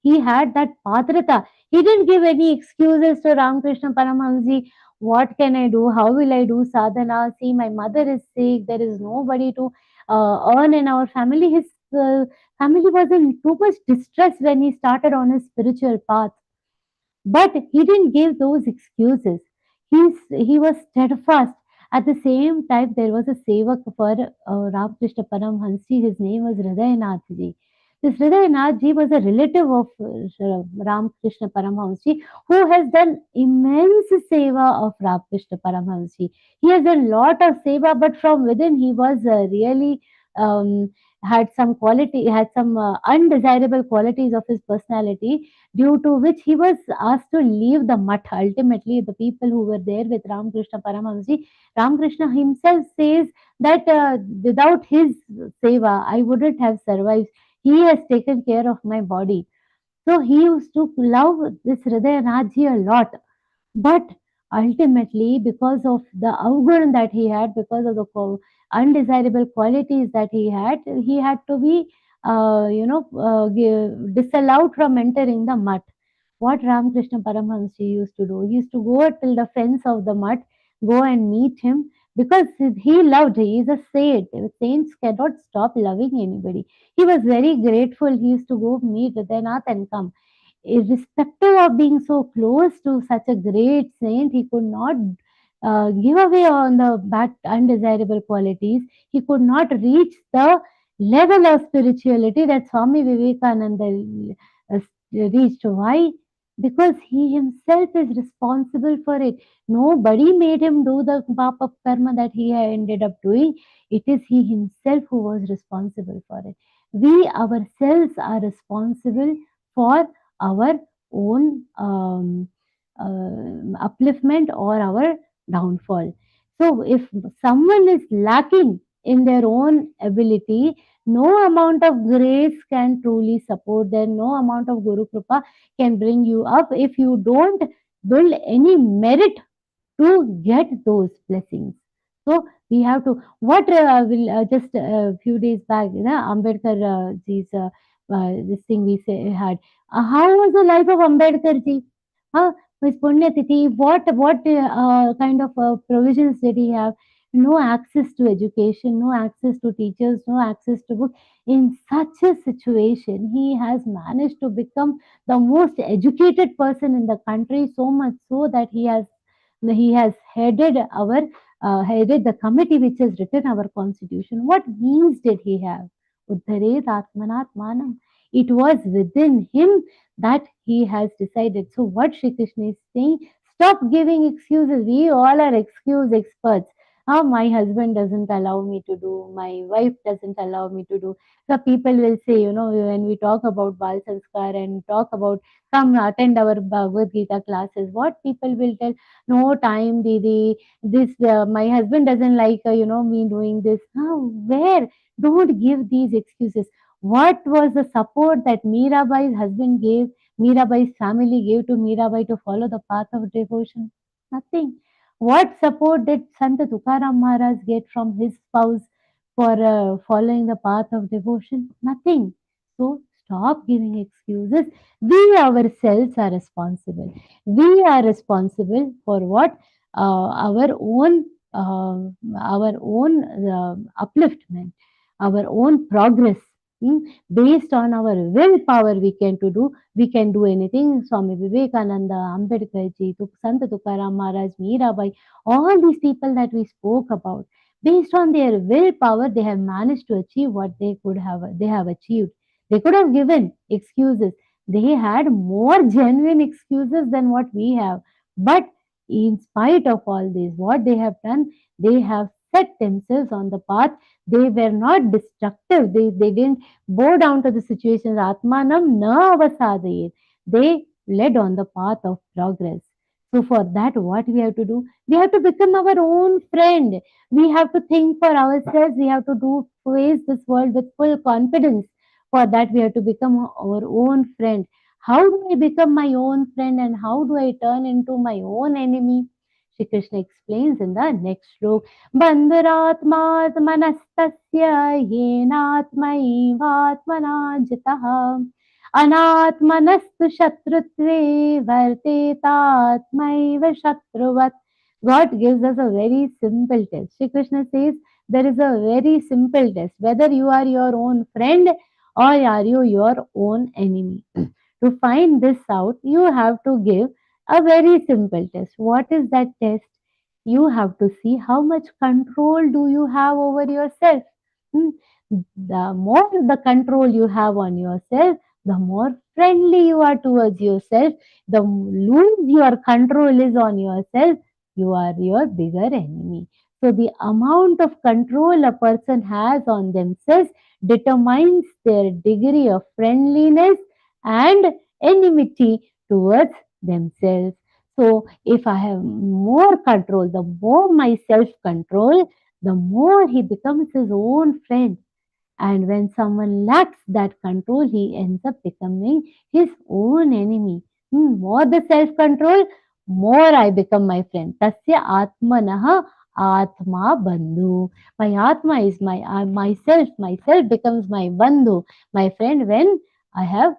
he had that patrata. He didn't give any excuses to Ramakrishna Paramahamsi. What can I do? How will I do sadhana? See, my mother is sick. There is nobody to earn in our family. His family was in too much distress when he started on his spiritual path. But he didn't give those excuses. He was steadfast. At the same time, there was a sevak for Ramakrishna Paramhansi. His name was Hridayanathji. This Hridayanathji was a relative of Ramakrishna Paramhansi, who has done immense seva of Ramakrishna Paramhansi. He has done lot of seva, but from within he was really had some quality, had some undesirable qualities of his personality, due to which he was asked to leave the mutt. Ultimately, the people who were there with Ramakrishna Paramahamsi, Ramakrishna himself says that without his seva, I wouldn't have survived. He has taken care of my body. So he used to love this Hridayanathji a lot. But ultimately, because of the avgun that he had, because of the undesirable qualities that he had to be, disallowed from entering the mutt. What Ramakrishna Paramahamsa used to do, he used to go till the fence of the mutt, go and meet him, because he loved, he is a saint. Saints cannot stop loving anybody. He was very grateful. He used to go meet Hridayanath and come. Irrespective of being so close to such a great saint, he could not give away on the bad undesirable qualities. He could not reach the level of spirituality that Swami Vivekananda reached. Why? Because he himself is responsible for it. Nobody made him do the papa karma that he ended up doing. It is he himself who was responsible for it. We ourselves are responsible for our own upliftment or our downfall. So, if someone is lacking in their own ability, no amount of grace can truly support them. No amount of Guru Kripa can bring you up if you don't build any merit to get those blessings. So we have to. What will just a few days back, Ambedkar ji's this thing we had. How was the life of Ambedkar ji? His Punyatithi, what kind of provisions did he have? No access to education, no access to teachers, no access to books. In such a situation, he has managed to become the most educated person in the country, so much so that he has headed the committee which has written our constitution. What means did he have? Uddharet Atmanatmanam. It was within him that he has decided. So what Shri Krishna is saying, stop giving excuses. We all are excuse experts. My husband doesn't allow me to do, my wife doesn't allow me to do. So people will say, when we talk about Bal Sanskar and talk about come attend our Bhagavad Gita classes, what people will tell, no time, Didi, this, my husband doesn't like, me doing this. Where? Don't give these excuses. What was the support that Mirabai's husband gave, Mirabai's family gave to Mirabai to follow the path of devotion? Nothing. What support did Sant Tukaram Maharaj get from his spouse for following the path of devotion? Nothing. So stop giving excuses. We ourselves are responsible. We are responsible for what? Our own upliftment, our own progress. Hmm? Based on our willpower, we can do anything. Swami Vivekananda, Ambedkar ji, Sant Tukaram Maharaj, Mirabai, all these people that we spoke about, based on their willpower, they have managed to achieve what they have achieved. They could have given excuses. They had more genuine excuses than what we have. But in spite of all this, what they have done, they have set themselves on the path. They were not destructive. They didn't bow down to the situations. Atmanam na avasadayet. They led on the path of progress. So for that, what we have to do? We have to become our own friend. We have to think for ourselves. We have to face this world with full confidence. For that, we have to become our own friend. How do I become my own friend and how do I turn into my own enemy? Shri Krishna explains in the next slok. Bandharatmatmanastasya yenatmaivatmana jitah अनात्मनस्तु शत्रुत्वे वर्तेतात्मैव शत्रुवत्. God gives us a very simple test. Shri Krishna says there is a very simple test. Whether you are your own friend or are you your own enemy. To find this out, you have to give a very simple test. What is that test? You have to see how much control do you have over yourself. Hmm. The more the control you have on yourself, the more friendly you are towards yourself. The loose your control is on yourself, you are your bigger enemy. So the amount of control a person has on themselves determines their degree of friendliness and enmity towards themselves. So if I have more control, the more my self control, the more he becomes his own friend. And when someone lacks that control, he ends up becoming his own enemy. More the self control, more I become my friend. Tasya atmanaha atma bandhu. My atma is myself. Myself becomes my bandhu, my friend. When I have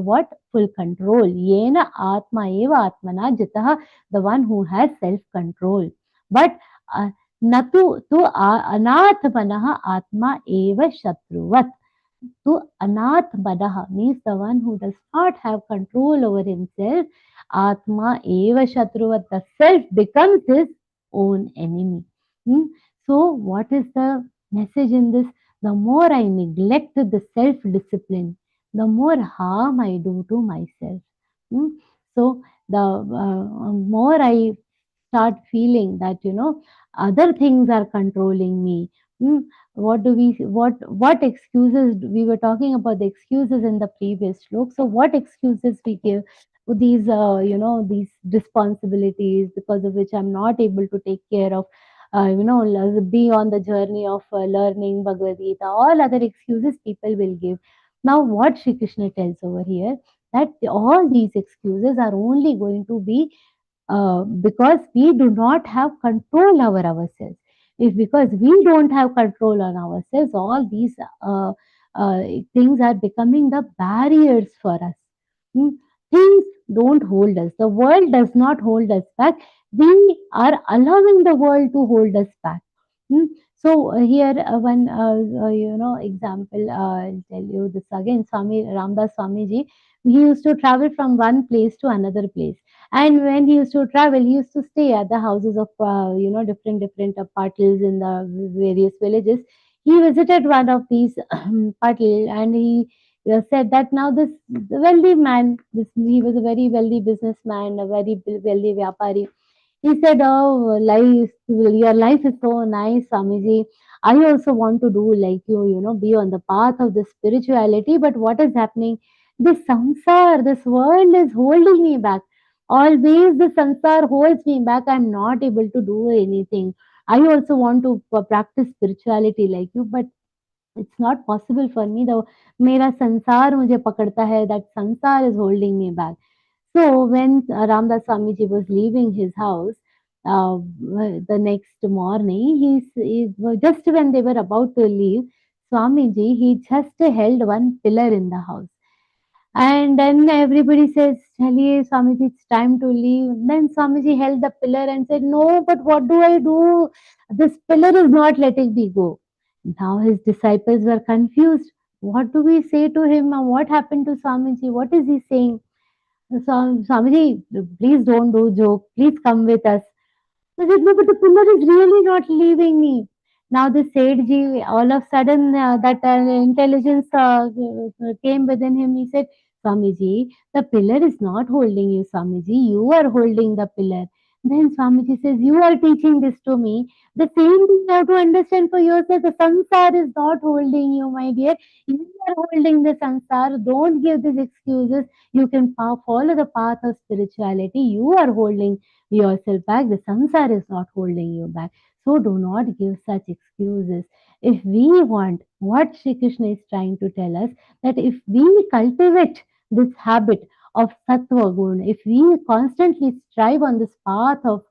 what? Full control. Yena atma eva atmana jitaha, the one who has self control. But Natu tu anath manaha atma eva shatruvat. To anath manaha means the one who does not have control over himself. Atma eva shatruvat. The self becomes his own enemy. Hmm? So what is the message in this? The more I neglect the self-discipline, the more harm I do to myself. Hmm? So the more I start feeling that other things are controlling me. Hmm, what excuses we were talking about, the excuses in the previous slok. So what excuses we give? These these responsibilities because of which I'm not able to take care of be on the journey of learning Bhagavad Gita. All other excuses people will give. Now what Shri Krishna tells over here, that all these excuses are only going to be because we do not have control over ourselves. If because we don't have control on ourselves, all these uh, things are becoming the barriers for us. Hmm. Things don't hold us. The world does not hold us back. We are allowing the world to hold us back. Hmm. So here one example, I'll tell you this again. Swami Ramdas Swamiji, he used to travel from one place to another place, and when he used to travel, he used to stay at the houses of different patils in the various villages. He visited one of these patil, and he said that now this wealthy man, this he was a very wealthy businessman, a very wealthy vyapari. He said, "Oh, your life is so nice, Swamiji. I also want to do like be on the path of the spirituality. But what is happening? This samsar, this world is holding me back. Always the samsar holds me back. I'm not able to do anything. I also want to practice spirituality like you, but it's not possible for me. The मेरा संसार मुझे पकड़ता है. That sansar is holding me back." So when Ramdas Swamiji was leaving his house, the next morning, just when they were about to leave, Swamiji, he just held one pillar in the house. And then everybody says, Chaliye, Swamiji, it's time to leave. Then Swamiji held the pillar and said, no, but what do I do? This pillar is not letting me go. Now his disciples were confused. What do we say to him? What happened to Swamiji? What is he saying? Swamiji, please don't do joke. Please come with us. I said, no, but the pillar is really not leaving me. Now the Sethji, all of a sudden, that intelligence came within him. He said, Swamiji, the pillar is not holding you, Swamiji. You are holding the pillar. Then Swamiji says, you are teaching this to me. The same thing you have to understand for yourself. The samsar is not holding you, my dear. You are holding the samsar. Don't give these excuses. You can follow the path of spirituality. You are holding yourself back. The samsara is not holding you back. So do not give such excuses. If we want, what Shri Krishna is trying to tell us, that if we cultivate this habit of sattva guna, if we constantly strive on this path of,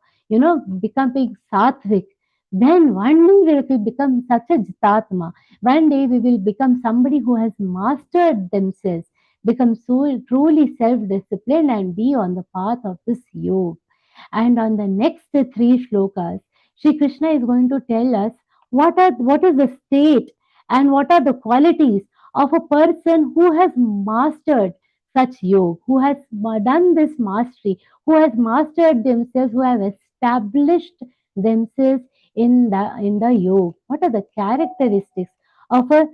becoming sattvic, then one day we will become such a jitatma. One day we will become somebody who has mastered themselves, become so truly self-disciplined and be on the path of this yoga. And on the next three shlokas, Sri Krishna is going to tell us what is the state and what are the qualities of a person who has mastered such yoga, who has done this mastery, who has mastered themselves, who have established themselves in the yoga. What are the characteristics of a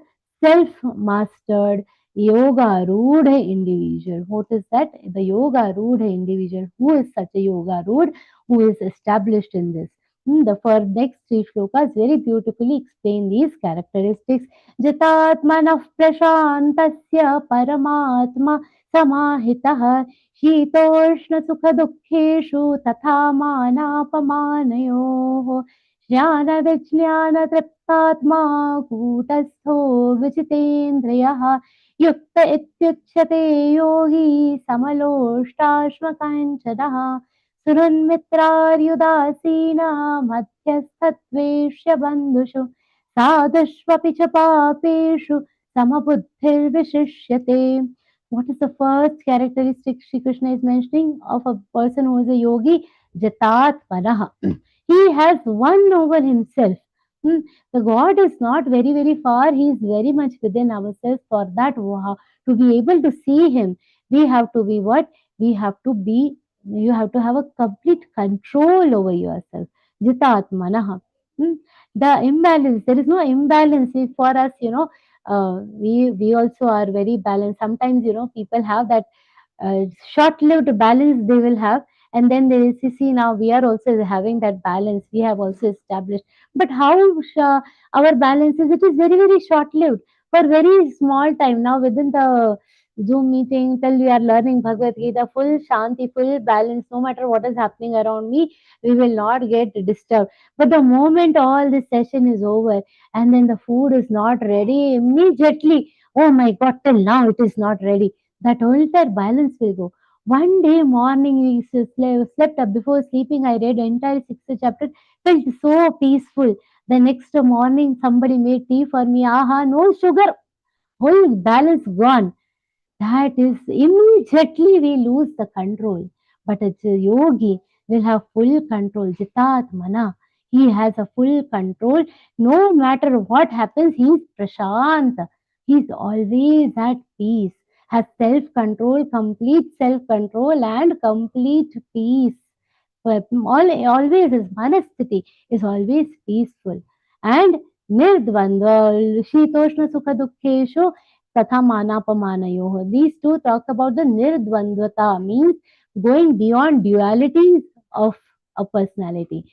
self-mastered yoga rudha individual? What is that? The yoga rudha individual. Who is such a yoga rudha? Who is established in this? The for next three shlokas very beautifully explain these characteristics. Jitatmanah prashantasya paramatma samahitah शीतोष्ण सुख दुःखेषु तथा मानापमानयोः ज्ञान विज्ञान तृप्तात्मा कूटस्थो विजितेन्द्रियः युक्त इत्युच्यते योगी समलोष्टाश्मकाञ्चनः सुहृन्मित्रार्युदासीना मध्यस्थत्वेष्य बन्धुषु साधुष्वपि च पापेषु समबुद्धिर्विशिष्यते. What is the first characteristic Shri Krishna is mentioning of a person who is a yogi? Jatat Manaha. He has won over himself. The God is not very, very far. He is very much within ourselves. For that, to be able to see Him, we have to be what? We have to be, you have to have a complete control over yourself. Jitat Manaha. The imbalance, there is no imbalance for us, we also are very balanced. Sometimes people have that short-lived balance they will have, and then they see now we are also having that balance. We have also established, but how our balance is? It is very very short-lived for very small time. Now within the Zoom meeting, till we are learning Bhagavad Gita, full shanti, full balance. No matter what is happening around me, we will not get disturbed. But the moment all this session is over, and then the food is not ready, immediately, oh my God, till now it is not ready. That entire balance will go. One day morning, we slept up. Before sleeping, I read entire sixth chapter, felt so peaceful. The next morning, somebody made tea for me. Aha, no sugar, whole balance gone. That is immediately we lose the control. But a yogi will have full control. Jitat mana. He has a full control. No matter what happens, he is prashant. He is always at peace. Has self-control, complete self-control and complete peace. Always his manasthiti is always peaceful. And nirdvandva, shitoshna sukha dukkheshu Tatha Manapamanayoha. These two talk about the Nirdvandvata, means going beyond dualities of a personality.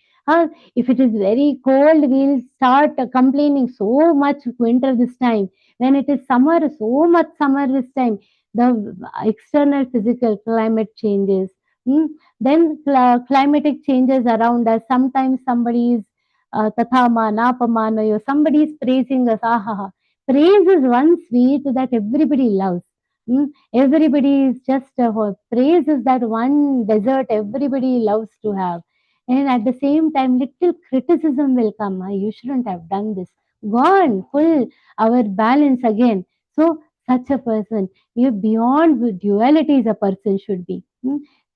If it is very cold, we'll start complaining so much winter this time. When it is summer, so much summer this time. The external physical climate changes. Then climatic changes around us. Sometimes somebody is tatha manapamanayo. Somebody is praising us. Ahaha. Praise is one sweet that everybody loves. Everybody is just praise is that one dessert everybody loves to have. And at the same time, little criticism will come. You shouldn't have done this. Gone, full our balance again. So such a person, beyond dualities a person should be.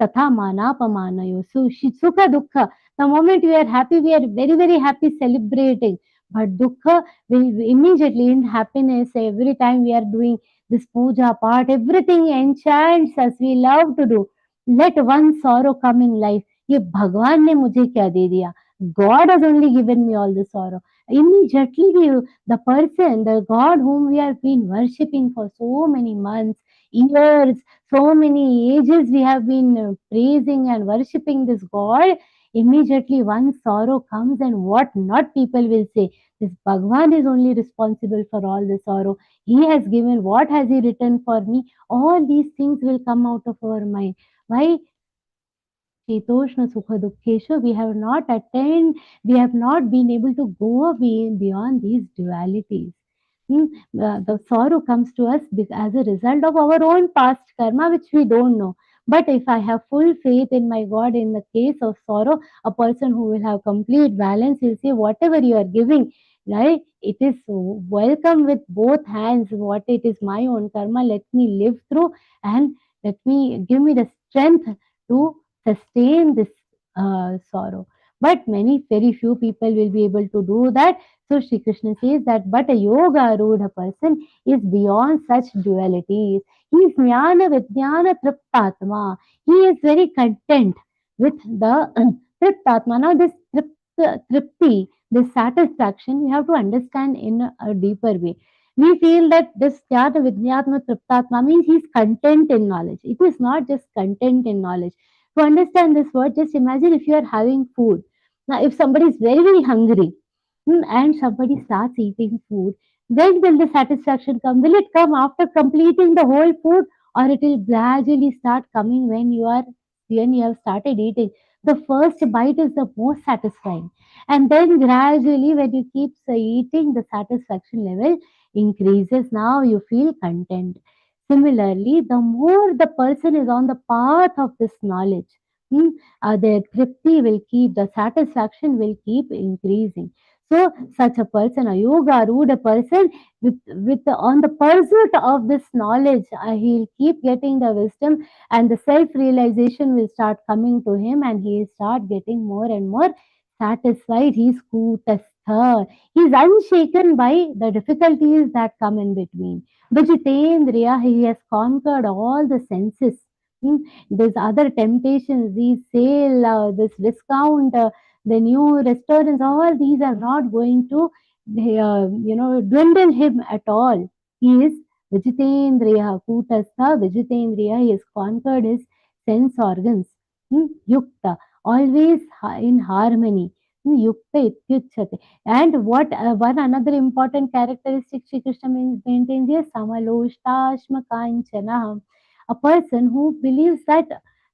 Tatha mana pamanayo. So sukha dukkha. The moment we are happy, we are very, very happy celebrating. But dukkha will immediately in happiness every time we are doing this puja part, everything enchants us. We love to do. Let one sorrow come in life. ये भगवान ने मुझे क्या दे दिया? God has only given me all the sorrow. Immediately, the person, the God whom we have been worshipping for so many months, years, so many ages, we have been praising and worshipping this God. Immediately, one sorrow comes, and what not people will say. This Bhagwan is only responsible for all the sorrow. He has given, what has He written for me? All these things will come out of our mind. Why? Shitoshna Sukha Dukkesha, we have not attained, we have not been able to go beyond these dualities. The sorrow comes to us as a result of our own past karma, which we don't know. But if I have full faith in my God, in the case of sorrow, a person who will have complete balance will say, whatever you are giving, right? It is welcome with both hands. What it is my own karma, let me live through, and let me give me the strength to sustain this sorrow. But many, very few people will be able to do that. So Shri Krishna says that, but a yoga rudha person is beyond such dualities. He is jnana vijnana triptatma. He is very content with the triptatma. Now this tripti, this satisfaction, we have to understand in a deeper way. We feel that this jnana vijnana triptatma means he is content in knowledge. It is not just content in knowledge. To understand this word, just imagine if you are having food. Now, if somebody is very, very hungry, and somebody starts eating food, when will the satisfaction come? Will it come after completing the whole food, or it will gradually start coming when you have started eating? The first bite is the most satisfying, and then gradually, when you keep eating, the satisfaction level increases. Now you feel content. Similarly, the more the person is on the path of this knowledge, their tripti will keep, the satisfaction will keep increasing. So, such a person, a yoga rude person, with on the pursuit of this knowledge, he'll keep getting the wisdom, and the self realization will start coming to him, and he'll start getting more and more satisfied. He's kutastha. He's unshaken by the difficulties that come in between. Vegetarian, he has conquered all the senses. There's other temptations, these sale, this discount, the new restaurants, all these are not going to, dwindle him at all. He is Vijitendriya, Kutastha, Vijitendriya, he has conquered his sense organs. Yukta, always in harmony. Yukta ityuchate. And what one another important characteristic Shri Krishna maintains here, Samaloštashma Kanchana, a person who believes that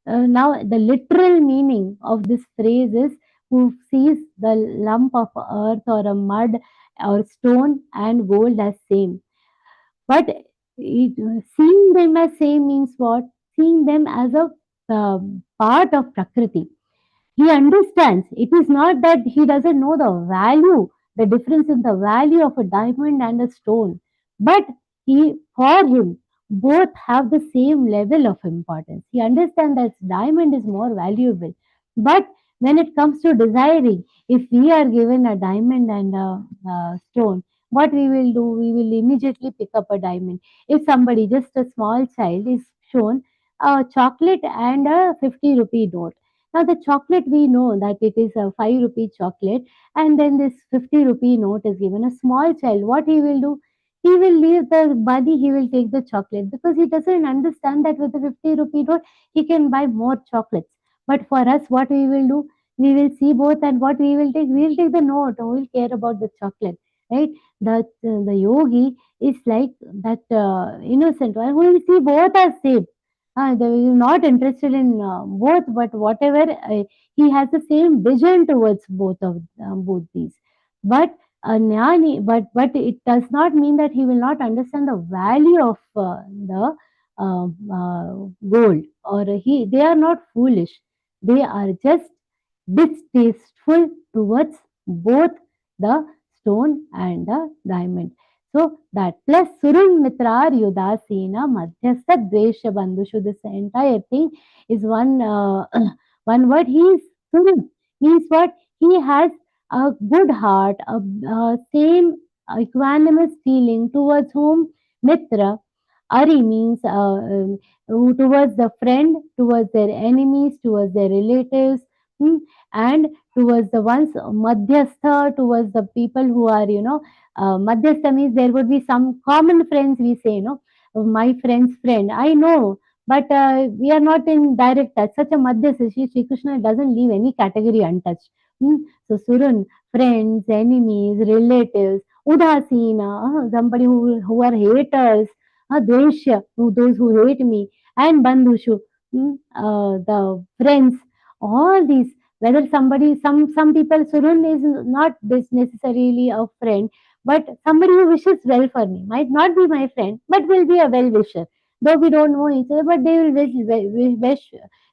now the literal meaning of this phrase is who sees the lump of earth or a mud or stone and gold as same. But seeing them as same means what? Seeing them as a part of Prakriti. He understands. It is not that he doesn't know the value, the difference in the value of a diamond and a stone. But for him, both have the same level of importance. He understands that diamond is more valuable. But when it comes to desiring, if we are given a diamond and a stone, what we will do? We will immediately pick up a diamond. If somebody, just a small child, is shown a chocolate and a 50 rupee note, now the chocolate, we know that it is a 5 rupee chocolate, and then this 50 rupee note is given. A small child, what he will do? He will leave the money, he will take the chocolate because he doesn't understand that with the 50 rupee note he can buy more chocolates. But for us, what we will do? We will see both, and what we will take? We will take the note. We will care about the chocolate, right? That the yogi is like that innocent one who will see both as same. They are not interested in both, but whatever he has the same vision towards both these. But jnani, but it does not mean that he will not understand the value of the gold, or they are not foolish. They are just distasteful towards both the stone and the diamond. So that plus Surun Mitrar Yudasena Madhyastha Dvesha Bandhushu. This entire thing is one one word. He is Surun. Means what? He has a good heart, a same equanimous feeling towards whom? Mitra. Ari means towards the friend, towards their enemies, towards their relatives, hmm, and towards the ones madhyastha, towards the people who are, madhyastha means there would be some common friends, we say, my friend's friend. I know, but we are not in direct touch. Such a madhyastha, Shri Krishna doesn't leave any category untouched. Hmm. So Surun, friends, enemies, relatives, Udasina, somebody who are haters, Dveshya, those who hate me, and Bandhushu, the friends, all these, whether somebody, some people, Surun is not this necessarily a friend, but somebody who wishes well for me, might not be my friend, but will be a well wisher. Though we don't know each other, but they will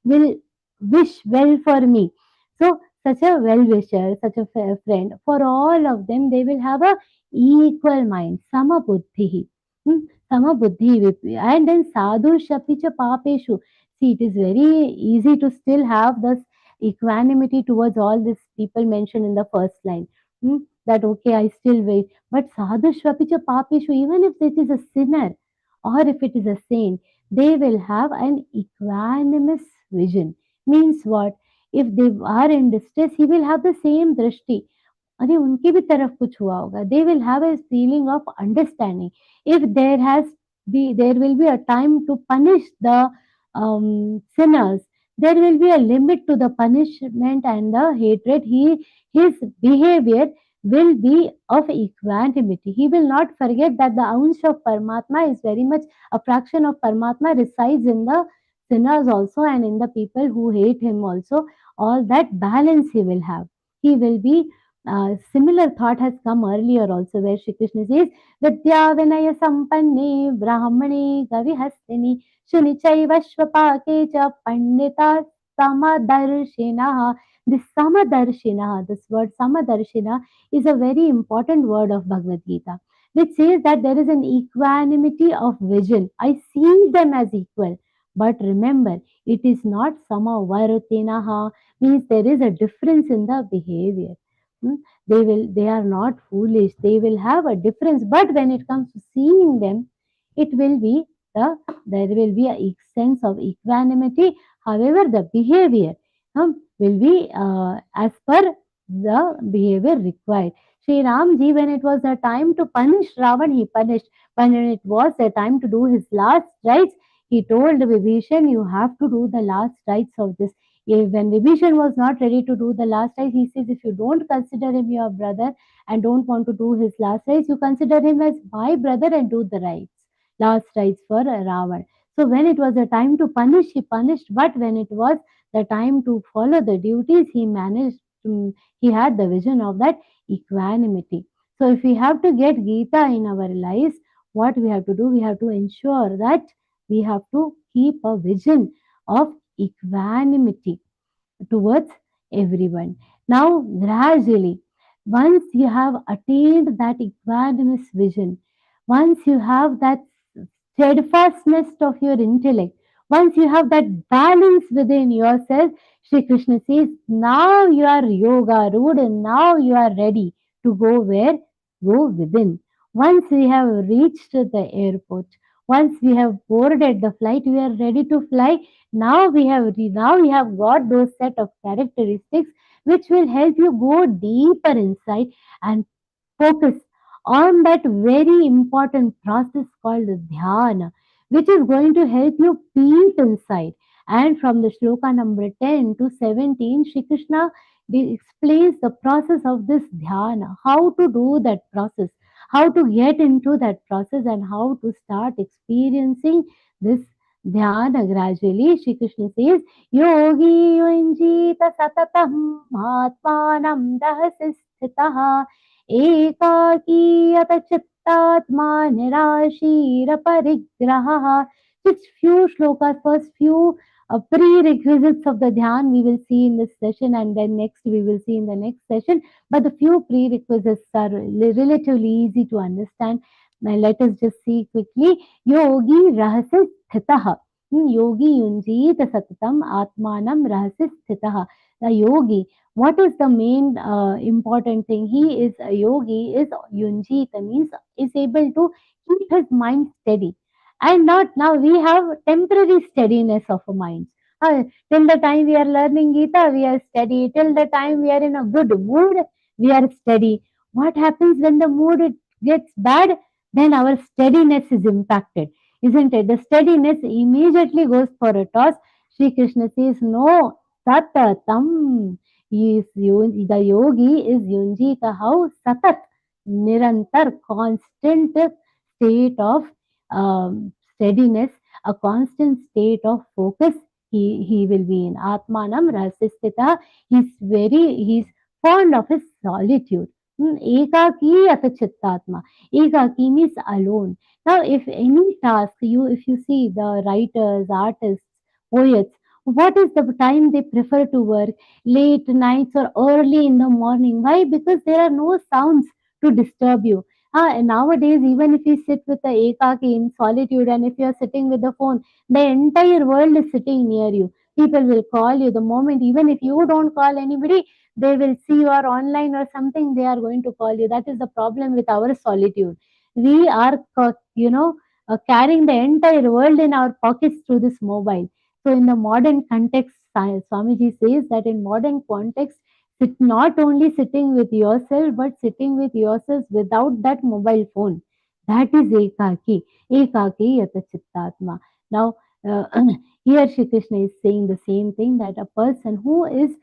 will wish well for me. So, such a well wisher, such a friend, for all of them, they will have a equal mind, sama buddhi. Hmm? Sama buddhi and then sadhu shapicha papeshu. See, it is very easy to still have this equanimity towards all these people mentioned in the first line. Hmm? That okay, I still wait. But sadhu shapicha papeshu, even if it is a sinner or if it is a saint, they will have an equanimous vision. Means what? If they are in distress, he will have the same drishti. अरे उनकी भी तरफ कुछ हुआ होगा. They will have a feeling of understanding. If there will be a time to punish the sinners, there will be a limit to the punishment and the hatred. His behavior will be of equanimity. He will not forget that the ounce of Paramatma is very much, a fraction of Paramatma resides in the sinners also and in the people who hate him also. All that balance he will have. He will be, similar thought has come earlier also, where Shri Krishna says, Vidya Vinaya Sampanne Brahmane Gavihastini Shunichaiva Shvapake Cha Pandita Samadarshinaha. This Samadarshinaha, this word Samadarshina is a very important word of Bhagavad Gita, which says that there is an equanimity of vision. I see them as equal. But remember, it is not Samavartinaha, means there is a difference in the behavior. Hmm? They are not foolish. They will have a difference. But when it comes to seeing them, it will be there will be a sense of equanimity. However, the behavior will be as per the behavior required. Sri Ramji, when it was the time to punish Ravan, he punished. When it was the time to do his last rites, he told Vibhishan, you have to do the last rites of this. When Vibhishan was not ready to do the last rites, he says, if you don't consider him your brother and don't want to do his last rites, you consider him as my brother and do the rites, last rites for Ravan. So when it was the time to punish, he punished, but when it was the time to follow the duties, he managed to, he had the vision of that equanimity. So if we have to get Geeta in our lives, what we have to do, we have to ensure that we have to keep a vision of equanimity towards everyone. Now, gradually, once you have attained that equanimous vision, once you have that steadfastness of your intellect, once you have that balance within yourself, Sri Krishna says, now you are yoga rude and now you are ready to go where? Go within. Once we have reached the airport, once we have boarded the flight, we are ready to fly. Now we have got those set of characteristics which will help you go deeper inside and focus on that very important process called dhyana, which is going to help you peep inside. And from the shloka number 10 to 17, Shri Krishna explains the process of this dhyana, how to do that process, how to get into that process, and how to start experiencing this dhyana gradually. Shri Krishna says, Yogi yunjita satatam atmanam dahasi sthitaha एकाकीयत चित्तात्मा निराशीर परिग्रह. Just few shlokas, first few prerequisites of the dhyan we will see in this session, and then next we will see in the next session. But the few prerequisites are relatively easy to understand. Now let us just see quickly. Yogi rahasi sthitah. Yogi yunjit satatam atmanam rahasi sthitah. The yogi, what is the main important thing? He is a yogi, is yunjita, means is able to keep his mind steady. And not now we have temporary steadiness of a mind. Till the time we are learning Gita, we are steady. Till the time we are in a good mood, we are steady. What happens when the mood it gets bad? Then our steadiness is impacted, isn't it? The steadiness immediately goes for a toss. Sri Krishna says, no, satatam. The yogi is yunjita. How? Satat. Nirantar, constant state of steadiness, a constant state of focus. He will be in Atmanam Rasistita. He's fond of his solitude. Ekaki atachittatma. Ekaki means alone. Now, if any task if you see the writers, artists, poets, what is the time they prefer to work? Late nights or early in the morning. Why? Because there are no sounds to disturb you. Nowadays, even if you sit with the ekaki in solitude, and if you are sitting with the phone, the entire world is sitting near you. People will call you the moment, even if you don't call anybody, they will see you are online or something, they are going to call you. That is the problem with our solitude. We are, carrying the entire world in our pockets through this mobile. So, in the modern context, Swamiji says that in modern context, not only sitting with yourself, but sitting with yourself without that mobile phone. That is ekaki. Ekaki yata chittatma. Now, uh, here Shri Krishna is saying the same thing, that a person who is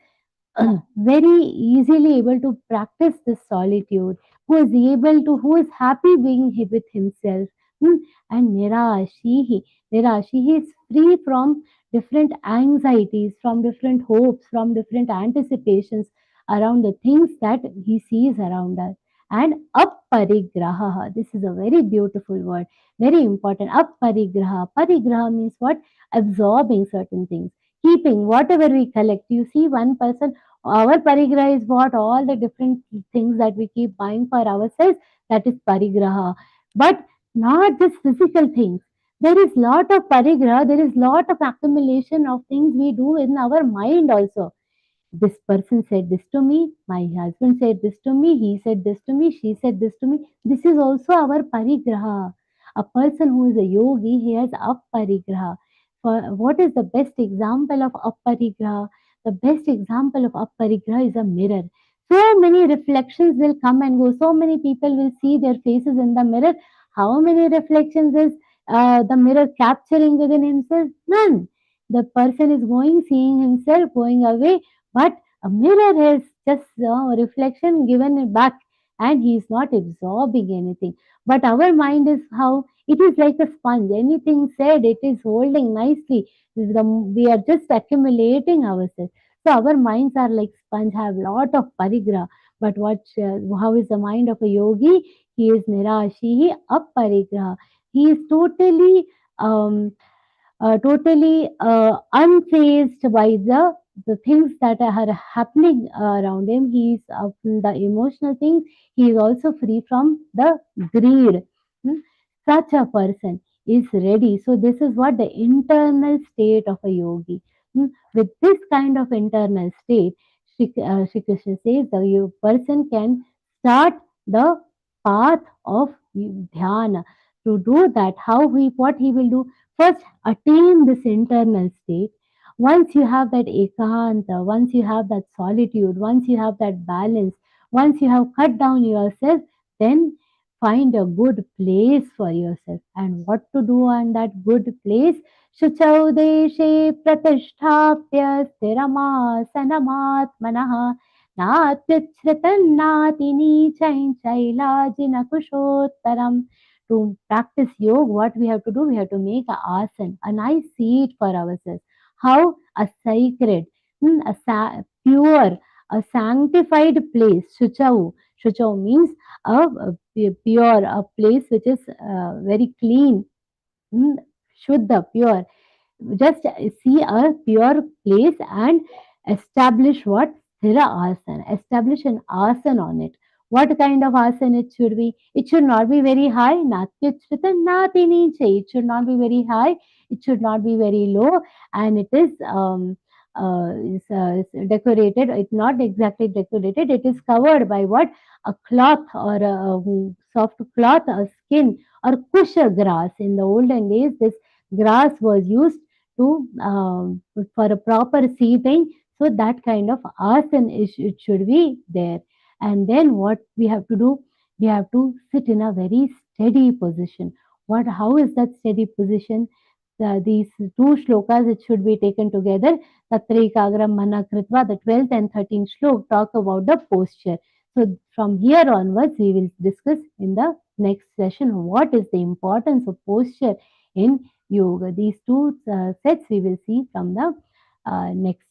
very easily able to practice this solitude, who is happy being with himself, and Nirashihi is free from different anxieties, from different hopes, from different anticipations around the things that he sees around us. And apparigraha, this is a very beautiful word, very important. Apparigraha. Parigraha means what? Absorbing certain things, keeping whatever we collect. You see, one person, our parigraha is what? All the different things that we keep buying for ourselves, that is parigraha. But not just physical things. There is lot of parigraha, there is lot of accumulation of things we do in our mind also. This person said this to me, my husband said this to me, he said this to me, she said this to me. This is also our parigraha. A person who is a yogi, he has aparigraha. For what is the best example of aparigraha? The best example of aparigraha is a mirror. So many reflections will come and go. So many people will see their faces in the mirror. How many reflections is the mirror capturing within himself? None. The person is going, seeing himself, going away, but a mirror has just a reflection given it back, and he is not absorbing anything. But our mind is how? It is like a sponge. Anything said, it is holding nicely. We are just accumulating ourselves. So our minds are like sponge, have lot of parigraha. But how is the mind of a yogi? He is nirashihi aparigraha. He is totally unfazed by the things that are happening around him. He is the emotional things. He is also free from the greed. Hmm? Such a person is ready. So this is what the internal state of a yogi. With this kind of internal state, Shri Krishna says the person can start the path of dhyana. To do that, what he will do? First, attain this internal state. Once you have that ekanta, once you have that solitude, once you have that balance, once you have cut down yourself, then find a good place for yourself. And what to do on that good place? Shuchau deshe pratishtapya sthiramasanamaatmanah natyachritannatini chailajina kushottaram. To practice yoga, what we have to do? We have to make a asan, a nice seat for ourselves. How? A sacred, pure, a sanctified place. Shuchau. Shuchau means a place which is very clean, Shuddha, pure. just see a pure place and establish what? Sthira asana. Establish an asana on it. What kind of asana it should be? It should not be very high. Natyachrita nati niche. It should not be very high. It should not be very low. And it is decorated. It's not exactly decorated. It is covered by what? A cloth or a soft cloth or skin or kusha grass. In the olden days, this grass was used to for a proper seating. So that kind of asana it should be there. And then what we have to do? We have to sit in a very steady position. What? How is that steady position? These two shlokas it should be taken together. Tatraikagram mana kritva, the 12th and 13th shlok talk about the posture. So from here onwards, we will discuss in the next session what is the importance of posture in yoga. These two sets we will see from the next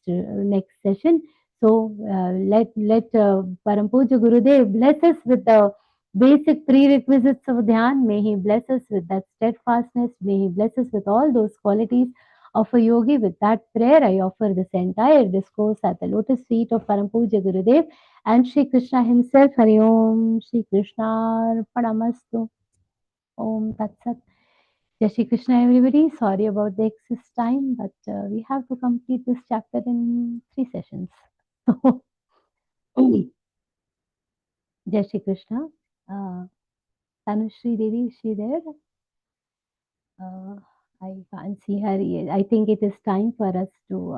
session. So let Param Puja Gurudev bless us with the basic prerequisites of dhyan. May he bless us with that steadfastness. May he bless us with all those qualities of a yogi. With that prayer, I offer this entire discourse at the lotus feet of Param Puja Gurudev and Shri Krishna himself. Hari Om, Shri Krishna Paramastu. Om Tat Sat. Jai Shri Krishna, everybody. Sorry about the excess time, but we have to complete this chapter in 3 sessions. Jai Shri Krishna. Tanushree Devi, is she there? I can't see her yet. I think it is time for us to.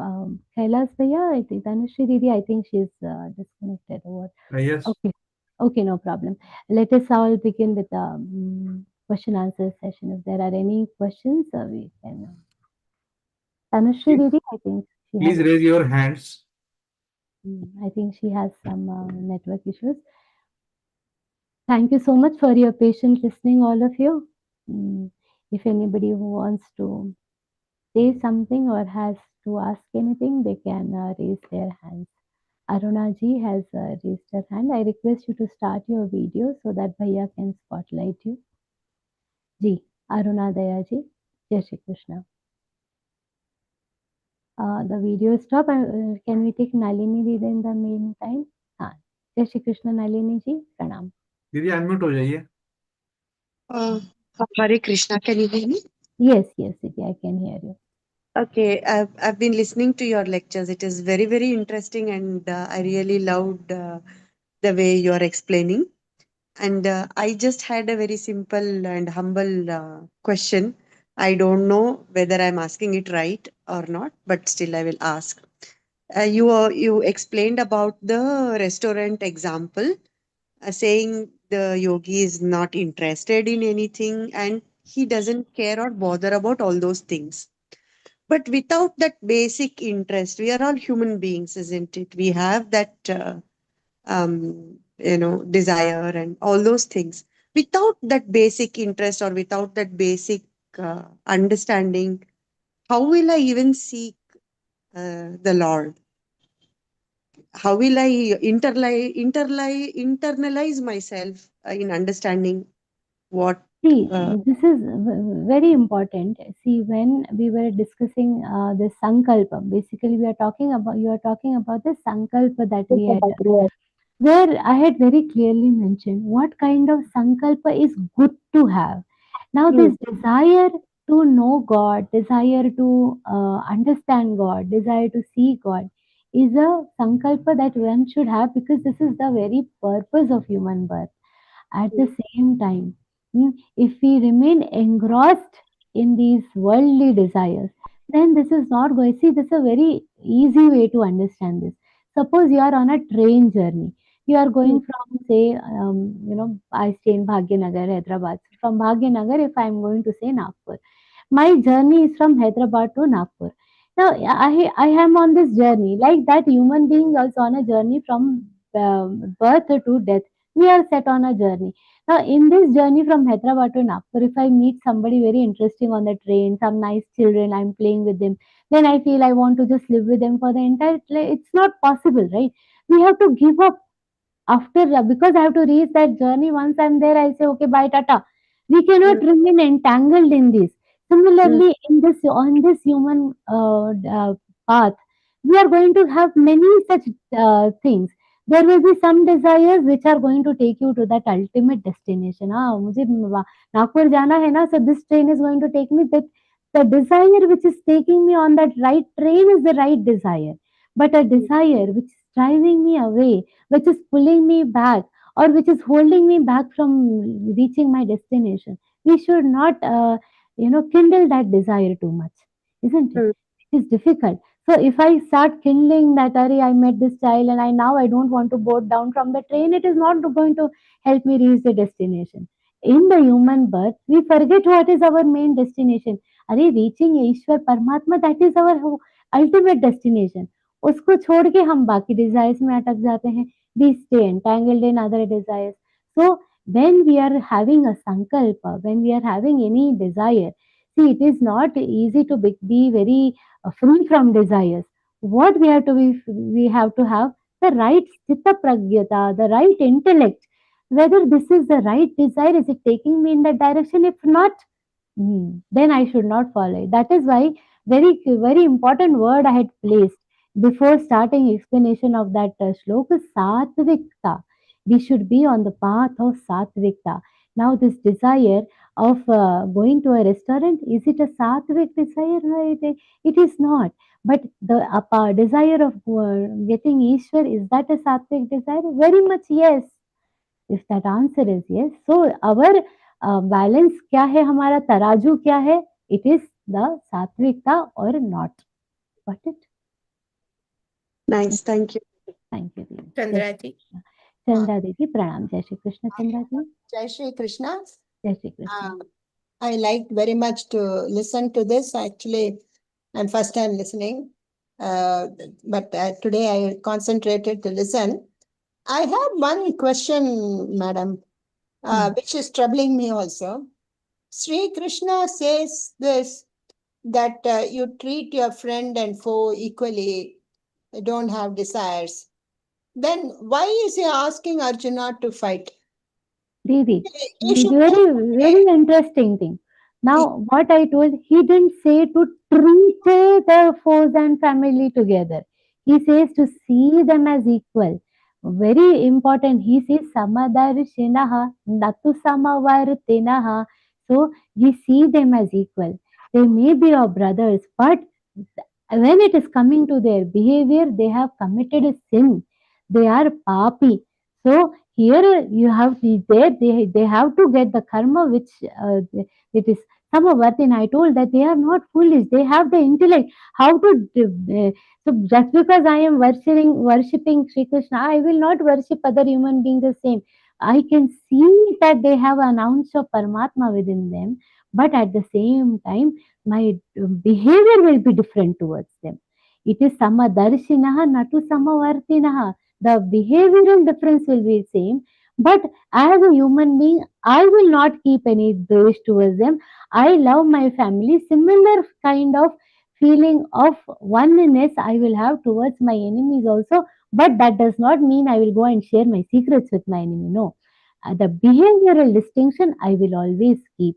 Kailas Bhaiya, Tanushree Devi, I think she's disconnected or what? Yes. Okay. Okay, no problem. Let us all begin with the question answer session. If there are any questions, we can. Tanushree Devi, I think she Please has. raise your hands. I think she has some network issues. Thank you so much for your patient listening, all of you. If anybody who wants to say something or has to ask anything, they can raise their hands. Aruna ji has raised her hand. I request you to start your video so that Bhaiya can spotlight you. Ji, Aruna Daya ji, Jai Shri Krishna. The video stop. Can we take Nalini Didi in the meantime? Jai Shri Krishna Nalini ji, Pranam. दीदी unmute हो जाइए. Hare Krishna, can you hear me? Yes, Didi, I can hear you. Okay, I've been listening to your lectures. It is very, very interesting, and I really loved the way you are explaining. And I just had a very simple and humble question. I don't know whether I'm asking it right or not, but still I will ask. You explained about the restaurant example, saying the yogi is not interested in anything and he doesn't care or bother about all those things. But without that basic interest, we are all human beings, isn't it? We have that, desire and all those things. Without that basic interest or without that basic understanding, how will I even seek the Lord? How will I internalize myself in understanding what? See, this is very important. See, when we were discussing the sankalpa, basically you are talking about the sankalpa that we had, where I had very clearly mentioned what kind of sankalpa is good to have. Now, this desire to know God, desire to understand God, desire to see God is a sankalpa that one should have because this is the very purpose of human birth. At the same time, if we remain engrossed in these worldly desires, then this is not going. See, this is a very easy way to understand this. Suppose you are on a train journey. You are going from, say, I stay in Bhagyanagar, Hyderabad. From Bhagyanagar, if I am going to say Nagpur, my journey is from Hyderabad to Nagpur. Now, I am on this journey. Like that, human being also on a journey from birth to death. We are set on a journey. Now, in this journey from Hyderabad to Nagpur, if I meet somebody very interesting on the train, some nice children, I'm playing with them, then I feel I want to just live with them for the entire. It's not possible, right? We have to give up after because I have to reach that journey. Once I'm there, I say, okay, bye, tata. We cannot remain entangled in this. Similarly, in this on this human path, we are going to have many such things. There will be some desires which are going to take you to that ultimate destination. Ah, मुझे नागपुर जाना है ना, so this train is going to take me. That the desire which is taking me on that right train is the right desire, but a desire which is driving me away, which is pulling me back, or which is holding me back from reaching my destination, we should not kindle that desire too much, isn't it? Mm. It is difficult. So if I start kindling that, Ari, I met this child and I don't want to board down from the train, it is not going to help me reach the destination. In the human birth, we forget what is our main destination. Are reaching ईश्वर परमात्मा, that is our ultimate destination. उसको छोड़ के हम बाकी desires में अटक जाते हैं. We stay entangled in other desires. So when we are having a sankalpa, when we are having any desire, see, it is not easy to be very free from desires. What we have to be, we have to have the right sthita pragyata, the right intellect, whether this is the right desire, is it taking me in that direction? If not, then I should not follow it. That is why very important word I had placed before starting explanation of that shloka, satvikta. We should be on the path of satvikta. Now this desire of going to a restaurant, is it a satvik desire? No, it is not. But the desire of getting Ishwar, is that a satvik desire? Very much yes. If that answer is yes, so our balance क्या है, हमारा तराजू क्या है? It is the सात्विकता or not. Got it? Nice, thank you. Thank you. Devi. Chandra ji. Chandra Devi, pranam. Jai Shri Krishna, Chandra ji. Jai Shri Krishna. Jai Shri Krishna. I liked very much to listen to this. Actually, I'm first time listening, but today I concentrated to listen. I have one question, madam, which is troubling me also. Sri Krishna says this, that you treat your friend and foe equally, don't have desires. Then why is he asking Arjuna to fight? Devi, You should very interesting thing. Now, what I told, he didn't say to treat the foes and family together. He says to see them as equal. Very important. He says samadarshinaha, natu samavartinaha. So, we see them as equal. They may be our brothers, but when it is coming to their behavior, they have committed a sin. They are papi. So here you have they have to get the karma which it is Samavartin. I told that they are not foolish. They have the intellect. How to so just because I am worshipping Sri Krishna, I will not worship other human beings the same. I can see that they have an ounce of Paramatma within them, but at the same time, my behavior will be different towards them. It is samadarshinaha, natu samavartinaha. The behavioral difference will be same, but as a human being, I will not keep any dosh towards them. I love my family. Similar kind of feeling of oneness I will have towards my enemies also, but that does not mean I will go and share my secrets with my enemy. No. The behavioral distinction I will always keep.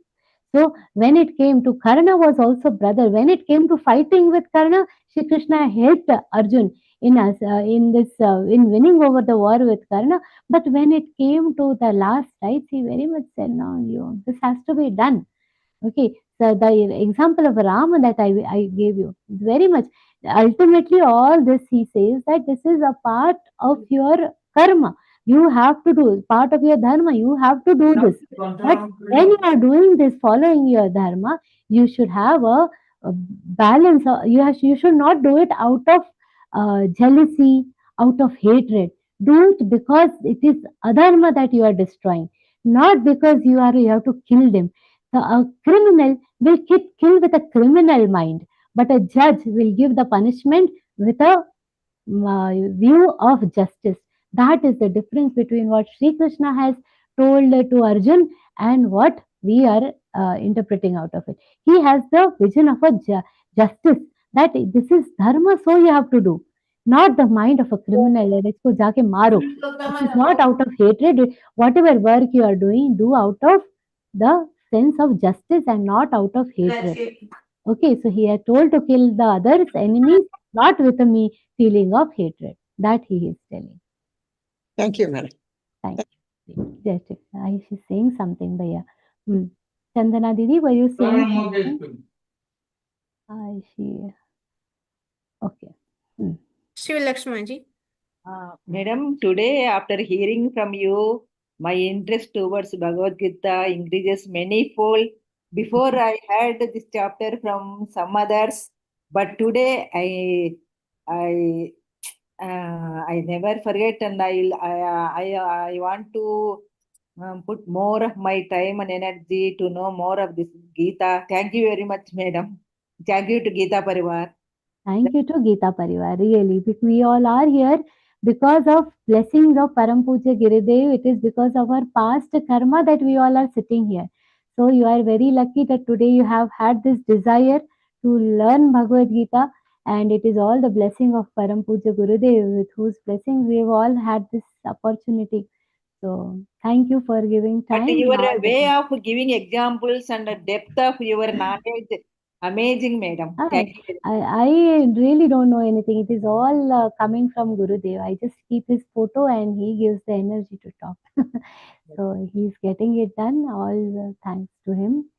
So when it came to Karna was also brother. When it came to fighting with Karna, Shri Krishna helped Arjun in winning over the war with Karna. But when it came to the last fights, he very much said, "No, this has to be done." Okay, so the example of Rama that I gave you very much. Ultimately, all this he says that this is a part of your karma. You have to do part of your dharma. You have to do this. But when you are doing this, following your dharma, you should have a balance. You should not do it out of jealousy, out of hatred. Do it because it is adharma that you are destroying, not because you have to kill them. So a criminal will kill with a criminal mind, but a judge will give the punishment with a view of justice. That is the difference between what Sri Krishna has told to Arjun and what we are interpreting out of it. He has the vision of a justice, that this is dharma, so you have to do. Not the mind of a criminal. Let's go jaake maro. This is not out of hatred. Whatever work you are doing, do out of the sense of justice and not out of hatred. Okay, so he had told to kill the others, enemies, not with a me feeling of hatred. That he is telling. Thank you, madam. Thank you. Just, she's saying something, Bhaiya. Chandana Didi, were you saying something? She. Okay. Shiv Lakshmanji. Madam, today after hearing from you, my interest towards Bhagavad Gita increases manyfold. Before I had this chapter from some others, but today I never forget, and I want to put more of my time and energy to know more of this Gita. Thank you very much, madam. Thank you to Geeta Pariwar. Thank you to Geeta Parivar, really. We all are here because of blessings of Param Puja Giridev. It is because of our past karma that we all are sitting here. So you are very lucky that today you have had this desire to learn Bhagavad Gita, and it is all the blessing of Param Puja Gurudev, with whose blessings we have all had this opportunity. So thank you for giving time. But your way of giving examples and the depth of your knowledge, amazing, madam. Thank you. I really don't know anything. It is all coming from Gurudev. I just keep his photo and he gives the energy to talk. So he's getting it done. All thanks to him.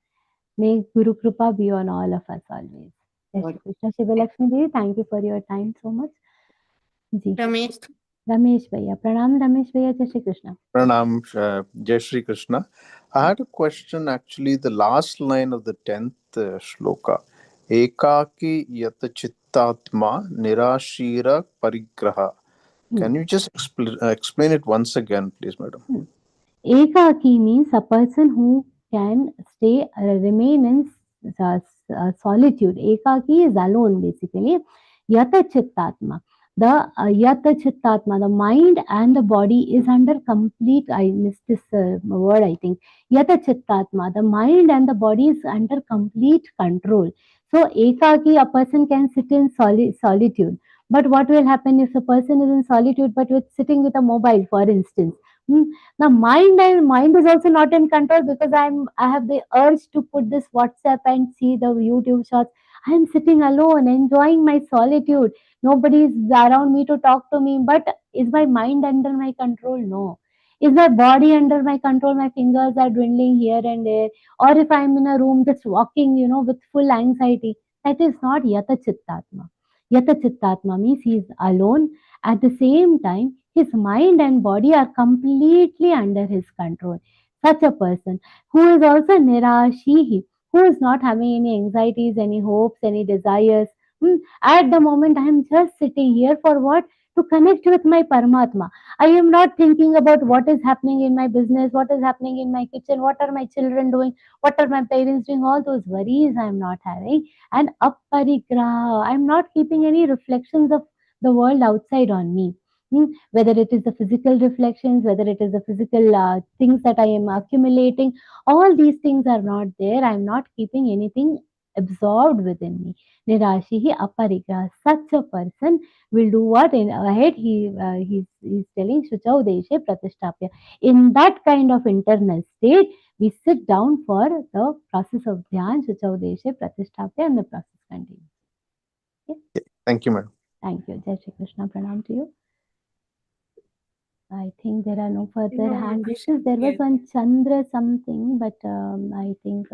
May Guru Kripa be on all of us always. Jai Shri Krishna. Shivalakshmi Devi, thank you for your time so much. Ji. Ramesh. Ramesh Bhaiya. Pranam Ramesh Bhaiya. Jai Shri Krishna. Pranam, Jai Shri Krishna. I had a question, actually, the last line of the 10th shloka. Ekaki yata chittatma nirashira parigraha. Can you just explain it once again, please, madam? Ekaki means a person who can remain in solitude. Ekaki is alone, basically. Yata chittatma. The yata chittatma, the mind and the body is under complete, I missed this word, I think. Yata chittatma, the mind and the body is under complete control. So ekaki, a person can sit in solitude. But what will happen if a person is in solitude but with sitting with a mobile, for instance? The mind is also not in control, because I have the urge to put this WhatsApp and see the YouTube shots. I am sitting alone, enjoying my solitude. Nobody is around me to talk to me. But is my mind under my control? No. Is my body under my control? My fingers are dwindling here and there. Or if I am in a room just walking, with full anxiety, that is not Yata Chittatma. Yata Chittatma means he is alone. At the same time, his mind and body are completely under his control. Such a person who is also Nirashihi, who is not having any anxieties, any hopes, any desires. At the moment, I am just sitting here for what? To connect with my Paramatma. I am not thinking about what is happening in my business, what is happening in my kitchen, what are my children doing, what are my parents doing. All those worries I am not having. And aparigraha, I am not keeping any reflections of the world outside on me. Whether it is the physical reflections, whether it is the physical things that I am accumulating, all these things are not there. I am not keeping anything absorbed within me. Nirashihi aparigraha. Such a person will do what? In ahead, he's telling Shuchau Deshe Pratishtapya. In that kind of internal state, we sit down for the process of Dhyan, Shuchau Deshe Pratishtapya, and the process continues. Okay. Thank you, madam. Thank you. Jai Shri Krishna. Pranam to you. I think there are no further hand raises. There was one Chandra something, but I think.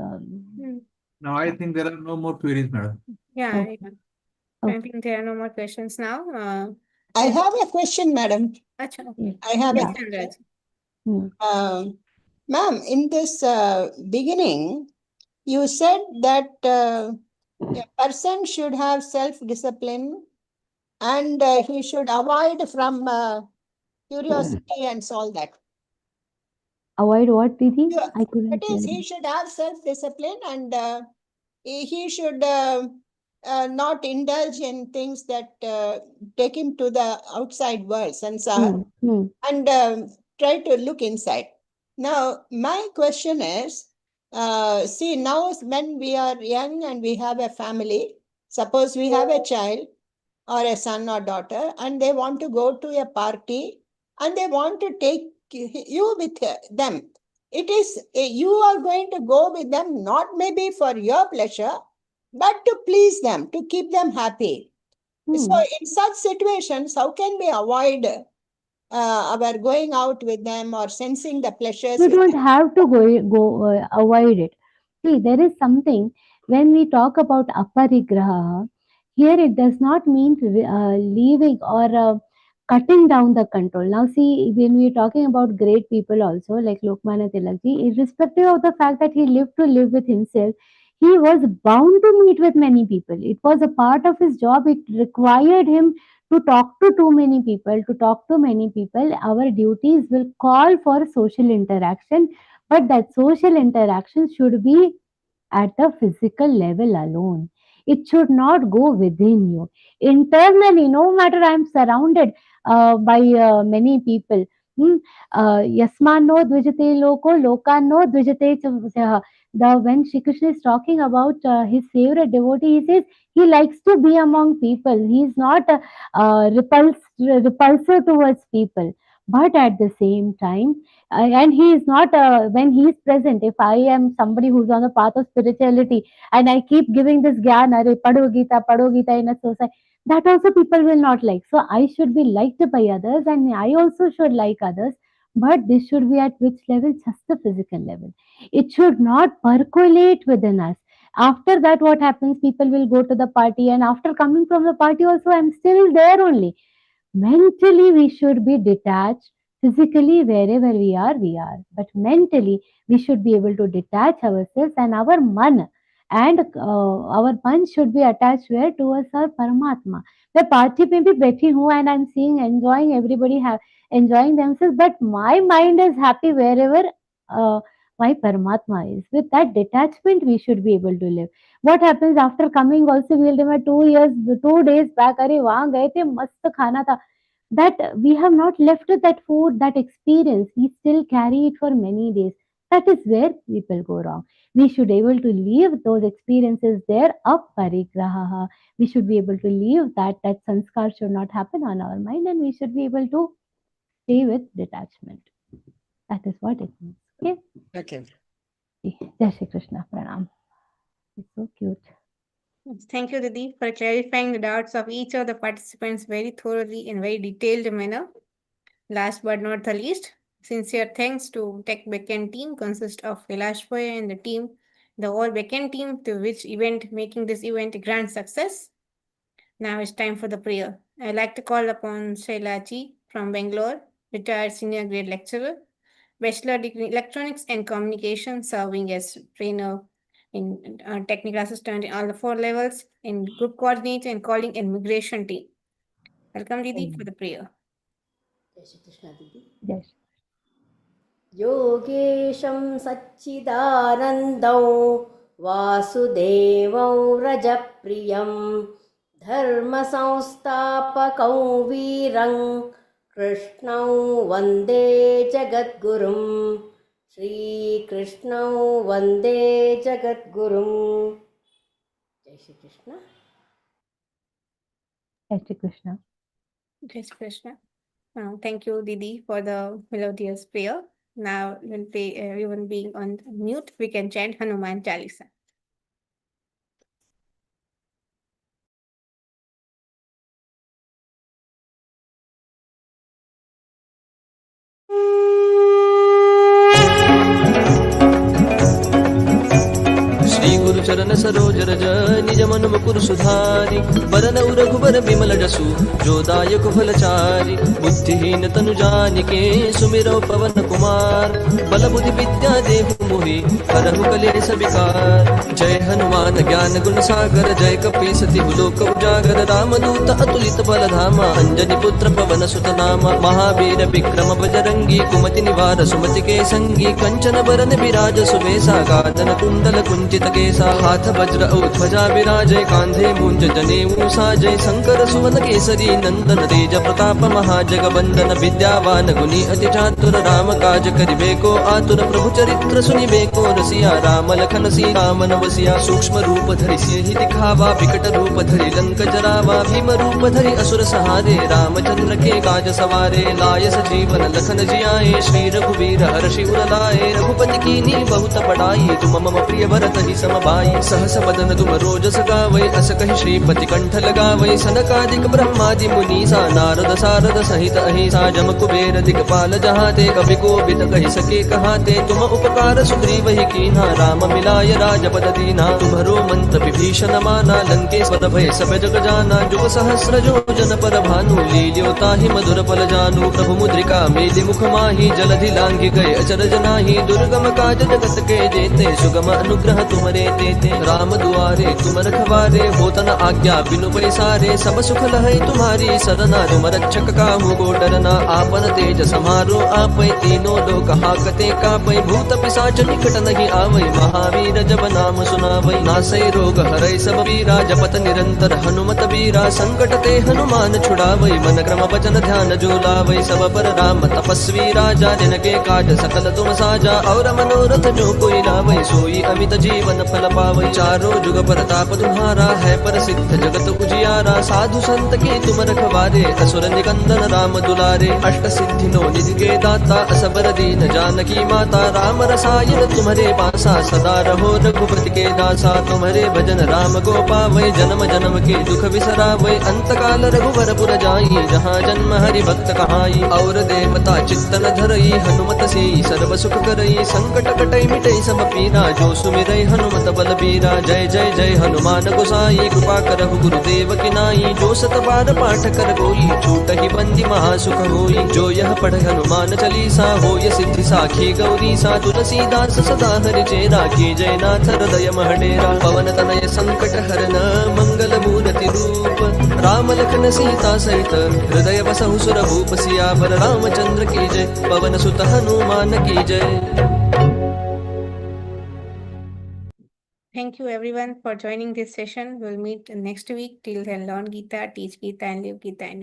No, I think there are no more queries, madam. Yeah, Okay. I think there are no more questions now. I have a question, madam. Acha, okay. I have Yeah. a question. Ma'am, in this beginning, you said that a person should have self-discipline and he should avoid from curiosity and all that. Avoid what, Didi? Yeah, I couldn't that is, hear he you. should have self-discipline and he should not indulge in things that take him to the outside world, sansar, and try to look inside. Now, my question is, see, now when we are young and we have a family, suppose we have a child or a son or daughter, and they want to go to a party and they want to take you with them. it is you are going to go with them not maybe for your pleasure, but to please them, to keep them happy. So in such situations, how can we avoid our going out with them or sensing the pleasures? You with don't them? have to go avoid it. See, there is something when we talk about aparigraha. Here, it does not mean leaving or cutting down the control. Now, see, when we are talking about great people also, like Lokmanya Tilakji, irrespective of the fact that he lived to live with himself, he was bound to meet with many people. It was a part of his job. It required him to talk to too many people, to talk to many people. Our duties will call for social interaction, but that social interaction should be at the physical level alone. It should not go within you. Internally, no matter I am surrounded by many people. Yasmano dvijate loko, lokano dvijate cham. When Shri Krishna is talking about his favorite devotee, he says he likes to be among people. He is not repulsive towards people. But at the same time, and he is not when he is present, if I am somebody who's on the path of spirituality and I keep giving this gyan, Are pado Gita in a society, that also people will not like. So I should be liked by others and I also should like others, but this should be at which level? Just the physical level. It should not percolate within us. After that, what happens? People will go to the party, and after coming from the party also, I'm still there only. Mentally, we should be detached. Physically, wherever we are. But mentally, we should be able to detach ourselves, and our man and our man should be attached where? Towards our Paramatma. The party may be बैठी हूँ and I'm seeing, enjoying, everybody enjoying themselves, but my mind is happy wherever my Paramatma is. With that detachment, we should be able to live. What happens after coming also? We will remember 2 days back, अरे वहाँ गए थे, मस्त खाना था. That we have not left that food, that experience. We still carry it for many days. That is where people go wrong. We should be able to leave those experiences there, aparigraha. We should be able to leave that sanskar should not happen on our mind, and we should be able to stay with detachment. That is what it means. Okay? Okay. Jai Shri Krishna. Pranam. It's so cute. Thank you, Didi, for clarifying the doubts of each of the participants very thoroughly in very detailed manner. Last but not the least, sincere thanks to Tech Backend team consist of Kailash Boy and the team, the all backend team to which event making this event a grand success. Now it's time for the prayer. I'd like to call upon Shailaji from Bangalore, retired senior grade lecturer, bachelor degree in electronics and communication, serving as trainer in technical assistant in all the 4 levels, in group coordinator and calling immigration team. Welcome, Didi, for the prayer. जय श्री कृष्ण दीदी. Yes. योगेशं सच्चिदानन्दं वासुदेवं रजप्रियं धर्मसंस्थापकं वीरं कृष्णं वन्दे जगद्गुरुं श्रीकृष्णं वन्दे जगद्गुरुं. जय Shri Krishna. Jai Shri Krishna. Jai Shri Krishna. Thank you, Didi, for the melodious prayer. Now, we'll play everyone being on mute. We can chant Hanuman Chalisa. चरण सरोज रज निज मन मुकुर सुधारि बरनउ रघुबर बिमल जसु जो दायक फलचारि बुद्धिहीन तनु जानिके सुमिरौ पवन कुमार बल बुद्धि विद्या देहु मोहि हरहु कलेश विकार. जय हनुमान ज्ञान गुण सागर जय कपीस तिहु लोक उजागर रामदूत अतुलित बल धामा अंजनी पुत्र पवन सुत नामा महावीर विक्रम बजरंगी कुमति निवार सुमति के संगी कंचन बरन विराज सुबेसा गातन कुंडल कुंचित केसा हाथ वज्र ध्वजा विराजय कांधे मूंज जनेऊ साजय शंकर सुवन केसरी नंदन तेज प्रताप महाजगवंदन विद्यावान गुणी अति चातुर राम काज करिबेको आतुर प्रभु चरित्र सुनिबेको रसिया राम लखन सीता मन बसिया सूक्ष्म रूप धरि सिंहि दिखावा विकट रूप धरि लंक जरावा भीम रूप धरि असुर सहारे रामचंद्र के काज सवारे लाय सजीवन लखन जियाए श्री रघुवीर हर्षि उर लाए रघुपति कीन्ही बहुत बड़ाई तुम मम प्रिय भरत ही सम भाई सहस बदन तुम रोजस गावै अस कहि श्रीपति कंठ लगावै सनकादिक ब्रह्मादि मुनीसा नारद सारद सहित अहिसा जम कुबेर दिगपाल जहाते कवि कोविद कहि सके कहाते तुम उपकार सुग्रीव ही कीन्हा राम मिलाय राजपद दीना तुम्हरो मंत्र विभीषण माना लंकेश्वर भय सब जग जाना जुग सहस्र योजन पर भानु लील्यो ताहि मधुर फल जानू प्रभु मुद्रिका मेलि मुख माहि जलधि लांघि गए अचरज नाही दुर्गम काज जगत के जेते सुगम अनुग्रह तुमरे तेते राम दुआरे तुम रखवारे होत न आज्ञा बिनु पैसारे सब सुख लहै तुम्हारी सरना तुम रक्षक काहू को डरना आपन तेज समारो आपै तीनों लोक हाकते कापै भूत पिशाच निकट नहीं आवै महावीर जब नाम सुनावै नासै रोग हरै सब पीरा जपत निरंतर हनुमत बीरा संकट ते हनुमान छुड़ावै मन क्रम वचन ध्यान जो लावै सब पर राम तपस्वी राजा जिनके काज सकल तुम साजा और मनोरथ जो कोई लावै सोई अमित जीवन फल पावै चारों जुग परताप तुम्हारा है प्रसिद्ध जगत उजियारा साधु संत के तुम रखवारे असुर निकंदन राम दुलारे अष्ट सिद्धि नो निधि के दाता असबर दीन जानकी माता राम रसायन तुम्हारे पासा सदा रहो रघुपति के दासा तुम्हारे भजन राम को पावै जन्म जन्म के दुख बिसरावै अंत काल रघुवर पुर जाई जहाँ जन्म हरि भक्त कहाई और देवता चित्तन धरई हनुमत से सर्व सुख करई संकट कटई मिटई सब पीरा जो सुमिरई हनुमत बल बीरा जय जय जय हनुमान गोसाई कृपा करहु गुरुदेव की नाई जो सत बार पाठ कर कोई छूट ही बंदी महासुख होई जो यह पढ़ हनुमान चालीसा होय सिद्धि साखी गौरी सा तुलसीदास सदा हरि चेरा की जय नाथ हृदय महडेरा पवन तनय संकट हरन मंगल मूर्ति रूप राम लखन सीता सहित हृदय बसहु सुर भूप सियावर रामचंद्र की जय पवन सुत हनुमान की जय। Thank you everyone for joining this session. We'll meet next week. Till then, learn Geeta, teach Geeta, and live Geeta in your